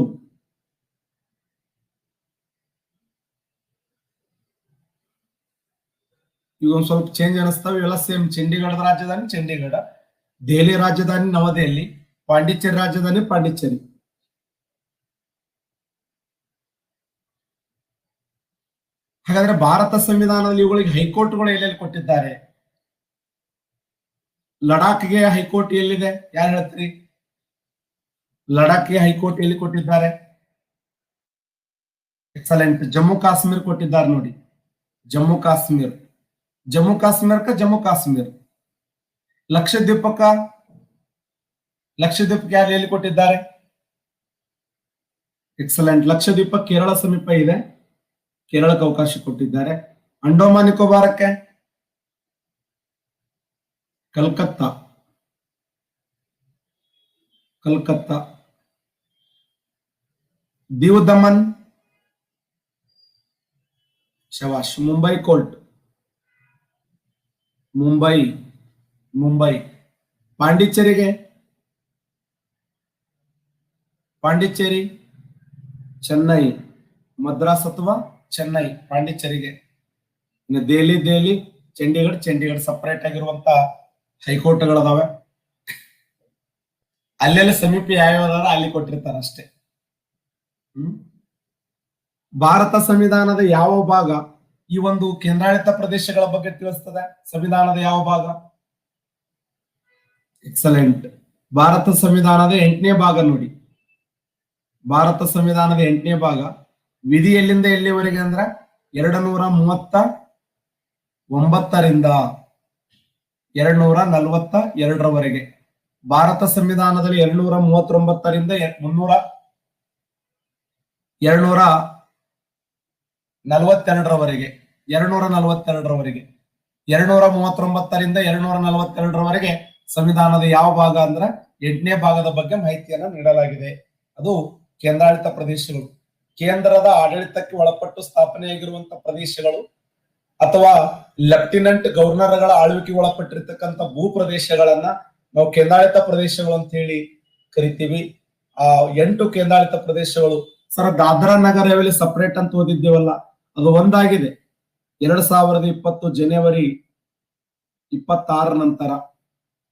S1: ಇವಾಗ ಸ್ವಲ್ಪ ಚೇಂಜ್ ಅನಿಸ್ತಾವೆ, ಇವೆಲ್ಲ ಸೇಮ್. ಚಂಡೀಗಢದ ರಾಜಧಾನಿ ಚಂಡೀಗಢ, ದೆಹಲಿ ರಾಜಧಾನಿ ನವದೆಹಲಿ, ಪಾಂಡಿಚೇರಿ ರಾಜಧಾನಿ ಪಾಂಡಿಚೇರಿ. ಹಾಗಾದ್ರೆ ಭಾರತ ಸಂವಿಧಾನದಲ್ಲಿ ಇವುಗಳಿಗೆ ಹೈಕೋರ್ಟ್ಗಳು ಎಲ್ಲೆಲ್ಲಿ ಕೊಟ್ಟಿದ್ದಾರೆ? ಲಡಾಖ್ಗೆ ಹೈಕೋರ್ಟ್ ಎಲ್ಲಿದೆ? ಯಾರು ಹೇಳ್ತೀರಿ? ಲಡಾಖ್ಗೆ ಹೈಕೋರ್ಟ್ ಎಲ್ಲಿ ಕೊಟ್ಟಿದ್ದಾರೆ? ಎಕ್ಸಲೆಂಟ್. ಜಮ್ಮು ಕಾಶ್ಮೀರ್ ಕೊಟ್ಟಿದ್ದಾರೆ ನೋಡಿ. ಜಮ್ಮು ಕಾಶ್ಮೀರ್. ಜಮ್ಮು ಕಾಶ್ಮೀರ್. ಲಕ್ಷದ್ವೀಪಕ್ಕೆ ಯಾರು ಎಲ್ಲಿ ಕೊಟ್ಟಿದ್ದಾರೆ? ಎಕ್ಸಲೆಂಟ್. ಲಕ್ಷದ್ವೀಪ ಕೇರಳ ಸಮೀಪ ಇದೆ, ಕೇರಳಕ್ಕೆ ಅವಕಾಶ ಕೊಟ್ಟಿದ್ದಾರೆ. ಅಂಡೋಮಾನ್ ನಿಕೋಬಾರಕ್ಕೆ ಕಲ್ಕತ್ತಾ. ದಿವ್ ದಮನ್ ಶವಾಶ್. ಮುಂಬೈ ಕೋರ್ಟ್. ಮುಂಬೈ. ಪಾಂಡಿಚೇರಿ ಚೆನ್ನೈ. ಮದ್ರಾಸ್ ಅಥವಾ ಚೆನ್ನೈ ಪಾಂಡಿಚೇರಿಗೆ. ಇನ್ನು ದೆಹಲಿ ಚಂಡೀಗಢ ಸಪರೇಟ್ ಆಗಿರುವಂತ ಹೈಕೋರ್ಟ್ಗಳದಾವೆ. ಅಲ್ಲೆಲ್ಲ ಸಮೀಪ ಯಾವ್ಯಾವ ಅಲ್ಲಿ ಕೊಟ್ಟಿರ್ತಾರ ಅಷ್ಟೇ. ಭಾರತ ಸಂವಿಧಾನದ ಯಾವ ಭಾಗ ಈ ಒಂದು ಕೇಂದ್ರಾಡಳಿತ ಪ್ರದೇಶಗಳ ಬಗ್ಗೆ ತಿಳಿಸ್ತದೆ? ಸಂವಿಧಾನದ ಯಾವ ಭಾಗ? ಎಕ್ಸಲೆಂಟ್. ಭಾರತ ಸಂವಿಧಾನದ 8ನೇ ಭಾಗ ನೋಡಿ. ಭಾರತ ಸಂವಿಧಾನದ 8ನೇ ಭಾಗ ವಿಧಿ ಎಲ್ಲಿಂದ ಎಲ್ಲಿವರೆಗೆ ಅಂದ್ರ 239ರಿಂದ 242ರವರೆಗೆ. ಭಾರತ ಸಂವಿಧಾನದಲ್ಲಿ 239ರಿಂದ 242ರವರೆಗೆ. 239ರಿಂದ 242ರವರೆಗೆ ಸಂವಿಧಾನದ ಯಾವ ಭಾಗ ಅಂದ್ರೆ 8ನೇ ಭಾಗದ ಬಗ್ಗೆ ಮಾಹಿತಿಯನ್ನು ನೀಡಲಾಗಿದೆ. ಅದು ಕೇಂದ್ರಾಡಳಿತ ಪ್ರದೇಶಗಳು. ಕೇಂದ್ರದ ಆಡಳಿತಕ್ಕೆ ಒಳಪಟ್ಟು ಸ್ಥಾಪನೆಯಾಗಿರುವಂತಹ ಪ್ರದೇಶಗಳು ಅಥವಾ ಲೆಫ್ಟಿನೆಂಟ್ ಗವರ್ನರ್ಗಳ ಆಳ್ವಿಕೆಗೆ ಒಳಪಟ್ಟಿರ್ತಕ್ಕಂಥ ಭೂ ಪ್ರದೇಶಗಳನ್ನ ನಾವು ಕೇಂದ್ರಾಡಳಿತ ಪ್ರದೇಶಗಳು ಅಂತ ಹೇಳಿ ಕರಿತೀವಿ. ಆ 8 ಕೇಂದ್ರಾಡಳಿತ ಪ್ರದೇಶಗಳು. ಸರ್, ದಾದ್ರಾ ನಗರ ಹವೇಲಿ ಸಪರೇಟ್ ಅಂತ ಓದಿದ್ದೇವಲ್ಲ, ಅದು ಒಂದಾಗಿದೆ. 2020 ಜನವರಿ 26 ನಂತರ,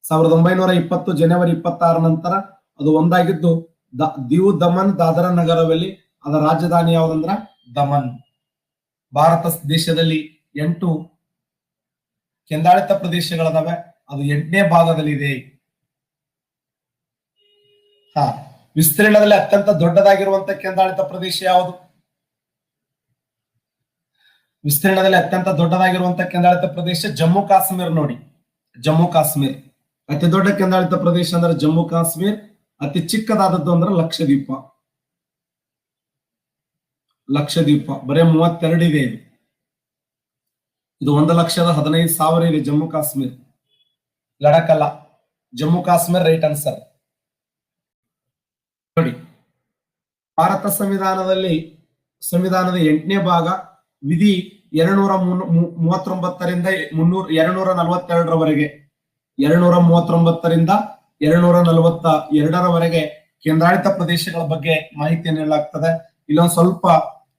S1: 1920 ಜನವರಿ 26 ನಂತರ ಅದು ಒಂದಾಗಿದ್ದು ದಿವ್ ದಮನ್ ದಾದ್ರಾ ನಗರ ಹವೇಲಿ. ಅದರ ರಾಜಧಾನಿ ಯಾವ್ದಂದ್ರ ದಮನ್. ಭಾರತ ದೇಶದಲ್ಲಿ 8 ಕೇಂದ್ರಾಡಳಿತ ಪ್ರದೇಶಗಳದಾವೆ, ಅದು 8ನೇ ಭಾಗದಲ್ಲಿ ಇದೆ. ವಿಸ್ತೀರ್ಣದಲ್ಲಿ ಅತ್ಯಂತ ದೊಡ್ಡದಾಗಿರುವಂತ ಕೇಂದ್ರಾಡಳಿತ ಪ್ರದೇಶ ಯಾವುದು? ವಿಸ್ತೀರ್ಣದಲ್ಲಿ ಅತ್ಯಂತ ದೊಡ್ಡದಾಗಿರುವಂತ ಕೇಂದ್ರಾಡಳಿತ ಪ್ರದೇಶ ಜಮ್ಮು ಕಾಶ್ಮೀರ. ನೋಡಿ, ಜಮ್ಮು ಕಾಶ್ಮೀರ್ ಅತಿ ದೊಡ್ಡ ಕೇಂದ್ರಾಡಳಿತ ಪ್ರದೇಶ ಅಂದ್ರೆ ಜಮ್ಮು ಕಾಶ್ಮೀರ್. ಅತಿ ಚಿಕ್ಕದಾದದ್ದು ಅಂದ್ರೆ ಲಕ್ಷದ್ವೀಪ. ಲಕ್ಷದ್ವೀಪ ಬರೇ 32 ಇದೆ. ಇದು 1,15,000 ಇದೆ ಜಮ್ಮು ಕಾಶ್ಮೀರ್. ಲಡಾಖ್ ಅಲ್ಲ, ಜಮ್ಮು ಕಾಶ್ಮೀರ್ ರೈಟ್ ಆನ್ಸರ್. ನೋಡಿ, ಭಾರತ ಸಂವಿಧಾನದ 8ನೇ ಭಾಗ ವಿಧಿ 239ರಿಂದ 242ರವರೆಗೆ 239ರಿಂದ 242ರವರೆಗೆ ಕೇಂದ್ರಾಡಳಿತ ಪ್ರದೇಶಗಳ ಬಗ್ಗೆ ಮಾಹಿತಿಯನ್ನು ನೀಡಲಾಗ್ತದೆ. ಇಲ್ಲೊಂದು ಸ್ವಲ್ಪ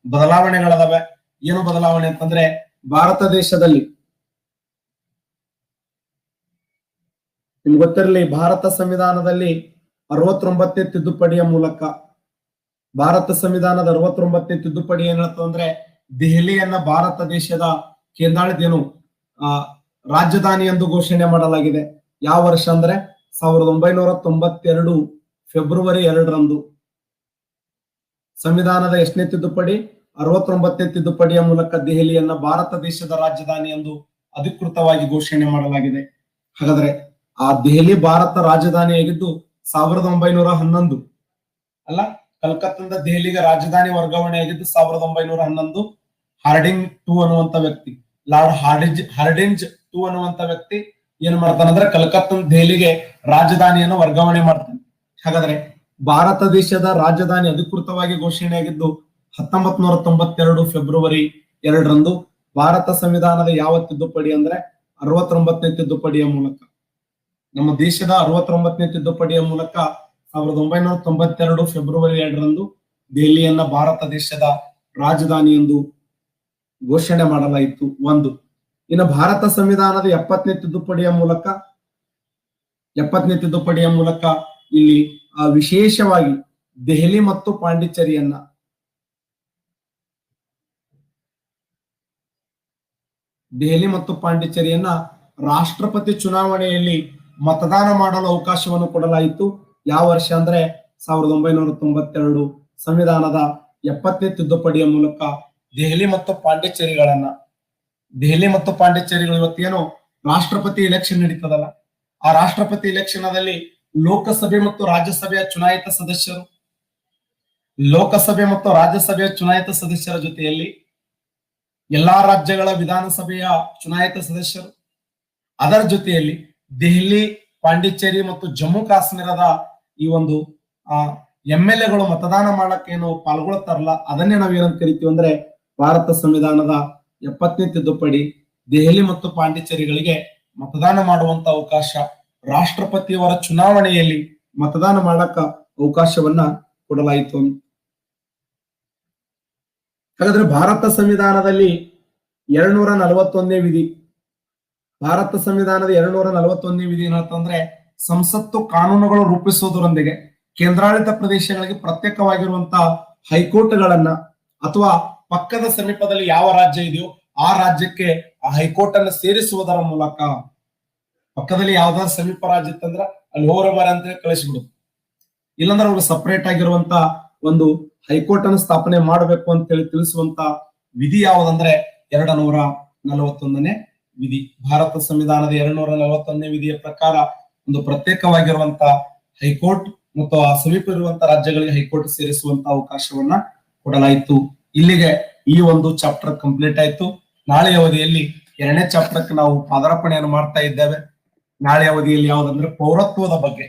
S1: ಬದಲಾವಣೆಗಳದಾವೆ. ಏನು ಬದಲಾವಣೆ ಅಂತಂದ್ರೆ, ಭಾರತ ದೇಶದಲ್ಲಿ ನಿಮ್ಗೆ ಗೊತ್ತಿರಲಿ, ಭಾರತ ಸಂವಿಧಾನದಲ್ಲಿ 69ನೇ ತಿದ್ದುಪಡಿಯ ಮೂಲಕ, ಭಾರತ ಸಂವಿಧಾನದ 69ನೇ ತಿದ್ದುಪಡಿ ಏನ್ ಹೇಳ್ತದೆ ಅಂದ್ರೆ, ದೆಹಲಿಯನ್ನ ಭಾರತ ದೇಶದ ಕೇಂದ್ರಾಡಳಿತ ರಾಜಧಾನಿ ಎಂದು ಘೋಷಣೆ ಮಾಡಲಾಗಿದೆ. ಯಾವ ವರ್ಷ ಅಂದ್ರೆ 1992 ಫೆಬ್ರವರಿ 2ರಂದು. ಸಂವಿಧಾನದ ಎಷ್ಟನೇ ತಿದ್ದುಪಡಿ? 69ನೇ ತಿದ್ದುಪಡಿಯ ಮೂಲಕ ದೆಹಲಿಯನ್ನ ಭಾರತ ದೇಶದ ರಾಜಧಾನಿ ಎಂದು ಅಧಿಕೃತವಾಗಿ ಘೋಷಣೆ ಮಾಡಲಾಗಿದೆ. ಹಾಗಾದ್ರೆ ಆ ದೆಹಲಿ ಭಾರತ ರಾಜಧಾನಿಯಾಗಿದ್ದು 1911 ಅಲ್ಲ, ಕಲ್ಕತ್ತಾದಿಂದ ದೆಹಲಿಗೆ ರಾಜಧಾನಿ ವರ್ಗಾವಣೆ ಆಗಿದ್ದು 1911. ಹಾರ್ಡಿಂಗ್ ಟು ಅನ್ನುವಂತ ವ್ಯಕ್ತಿ, ಲಾರ್ಡ್ ಹಾರ್ಡಿಂಜ್ ಟು ಅನ್ನುವಂತ ವ್ಯಕ್ತಿ ಏನ್ ಮಾಡ್ತಾನಂದ್ರೆ ಕಲ್ಕತ್ತಾದಿಂದ ದೆಹಲಿಗೆ ರಾಜಧಾನಿಯನ್ನು ವರ್ಗಾವಣೆ ಮಾಡ್ತಾನೆ. ಹಾಗಾದ್ರೆ ಭಾರತ ದೇಶದ ರಾಜಧಾನಿ ಅಧಿಕೃತವಾಗಿ ಘೋಷಣೆಯಾಗಿದ್ದು 1992 ಫೆಬ್ರವರಿ 2ರಂದು. ಭಾರತ ಸಂವಿಧಾನದ ಯಾವ ತಿದ್ದುಪಡಿ ಅಂದ್ರೆ 69ನೇ ತಿದ್ದುಪಡಿಯ ಮೂಲಕ. ನಮ್ಮ ದೇಶದ 69ನೇ ತಿದ್ದುಪಡಿಯ ಮೂಲಕ 1992 ಫೆಬ್ರವರಿ 2ರಂದು ದೆಹಲಿಯನ್ನ ಭಾರತ ದೇಶದ ರಾಜಧಾನಿ ಎಂದು ಘೋಷಣೆ ಮಾಡಲಾಯಿತು. ಒಂದು. ಇನ್ನು ಭಾರತ ಸಂವಿಧಾನದ 70ನೇ ತಿದ್ದುಪಡಿಯ ಮೂಲಕ ಇಲ್ಲಿ ವಿಶೇಷವಾಗಿ ದೆಹಲಿ ಮತ್ತು ಪಾಂಡಿಚೇರಿಯನ್ನ ರಾಷ್ಟ್ರಪತಿ ಚುನಾವಣೆಯಲ್ಲಿ ಮತದಾನ ಮಾಡಲು ಅವಕಾಶವನ್ನು ಕೊಡಲಾಯಿತು. ಯಾವ ವರ್ಷ ಅಂದ್ರೆ 1992 ಸಂವಿಧಾನದ 70ನೇ ತಿದ್ದುಪಡಿಯ ಮೂಲಕ ದೆಹಲಿ ಮತ್ತು ಪಾಂಡಿಚೇರಿಗಳು ಇವತ್ತೇನು ರಾಷ್ಟ್ರಪತಿ ಎಲೆಕ್ಷನ್ ನಡೀತದಲ್ಲ, ಆ ರಾಷ್ಟ್ರಪತಿ ಎಲೆಕ್ಷನ್ ದಲ್ಲಿ ಲೋಕಸಭೆ ಮತ್ತು ರಾಜ್ಯಸಭೆಯ ಚುನಾಯಿತ ಸದಸ್ಯರ ಜೊತೆಯಲ್ಲಿ ಎಲ್ಲಾ ರಾಜ್ಯಗಳ ವಿಧಾನಸಭೆಯ ಚುನಾಯಿತ ಸದಸ್ಯರು, ಅದರ ಜೊತೆಯಲ್ಲಿ ದೆಹಲಿ, ಪಾಂಡಿಚೇರಿ ಮತ್ತು ಜಮ್ಮು ಕಾಶ್ಮೀರದ ಈ ಒಂದು MLAಗಳು ಮತದಾನ ಮಾಡಕ್ಕೆ ಏನು ಪಾಲ್ಗೊಳ್ತಾರಲ್ಲ, ಅದನ್ನೇ ನಾವೇನಂತ ಕರಿತೀವಿ ಅಂದ್ರೆ ಭಾರತ ಸಂವಿಧಾನದ 70ನೇ ತಿದ್ದುಪಡಿ ದೆಹಲಿ ಮತ್ತು ಪಾಂಡಿಚೇರಿಗಳಿಗೆ ಮತದಾನ ಮಾಡುವಂತ ಅವಕಾಶ, ರಾಷ್ಟ್ರಪತಿಯವರ ಚುನಾವಣೆಯಲ್ಲಿ ಮತದಾನ ಮಾಡಕ ಅವಕಾಶವನ್ನ ಕೊಡಲಾಯಿತು. ಹಾಗಾದ್ರೆ ಭಾರತ ಸಂವಿಧಾನದಲ್ಲಿ 241ನೇ ವಿಧಿ, ಭಾರತ ಸಂವಿಧಾನದ 241ನೇ ವಿಧಿ ಏನಂತಂದ್ರೆ, ಸಂಸತ್ತು ಕಾನೂನುಗಳು ರೂಪಿಸುವುದರೊಂದಿಗೆ ಕೇಂದ್ರಾಡಳಿತ ಪ್ರದೇಶಗಳಿಗೆ ಪ್ರತ್ಯೇಕವಾಗಿರುವಂತಹ ಹೈಕೋರ್ಟ್ಗಳನ್ನ ಅಥವಾ ಪಕ್ಕದ ಸಮೀಪದಲ್ಲಿ ಯಾವ ರಾಜ್ಯ ಇದೆಯೋ ಆ ರಾಜ್ಯಕ್ಕೆ ಆ ಹೈಕೋರ್ಟ್ ಅನ್ನು ಸೇರಿಸುವುದರ ಮೂಲಕ, ಪಕ್ಕದಲ್ಲಿ ಯಾವ್ದಾದ್ರು ಸಮೀಪ ರಾಜ್ಯ ಇತ್ತಂದ್ರ ಅಲ್ಲಿ ಹೋರಬಾರ ಅಂತ ಕಳಿಸ್ಬಿಡುದು, ಇಲ್ಲಾಂದ್ರೆ ಅವ್ರಿಗೆ ಸಪರೇಟ್ ಆಗಿರುವಂತ ಒಂದು ಹೈಕೋರ್ಟ್ ಅನ್ನು ಸ್ಥಾಪನೆ ಮಾಡಬೇಕು ಅಂತ ಹೇಳಿ ತಿಳಿಸುವಂತ ವಿಧಿ ಯಾವುದಂದ್ರೆ 241ನೇ ವಿಧಿ. ಭಾರತ ಸಂವಿಧಾನದ 241ನೇ ವಿಧಿಯ ಪ್ರಕಾರ ಒಂದು ಪ್ರತ್ಯೇಕವಾಗಿರುವಂತ ಹೈಕೋರ್ಟ್ ಮತ್ತು ಆ ಸಮೀಪ ಇರುವಂತ ರಾಜ್ಯಗಳಿಗೆ ಹೈಕೋರ್ಟ್ ಸೇರಿಸುವಂತ ಅವಕಾಶವನ್ನ ಕೊಡಲಾಯಿತು. ಇಲ್ಲಿಗೆ ಈ ಒಂದು ಚಾಪ್ಟರ್ ಕಂಪ್ಲೀಟ್ ಆಯ್ತು. ನಾಳೆ ಅವಧಿಯಲ್ಲಿ 2ನೇ ಚಾಪ್ಟರ್ಗೆ ನಾವು ಪಾದಾರ್ಪಣೆಯನ್ನು ಮಾಡ್ತಾ ಇದ್ದೇವೆ. ನಾಳೆ ಅವಧಿಯಲ್ಲಿ ಯಾವುದಂದ್ರೆ ಪೌರತ್ವದ ಬಗ್ಗೆ.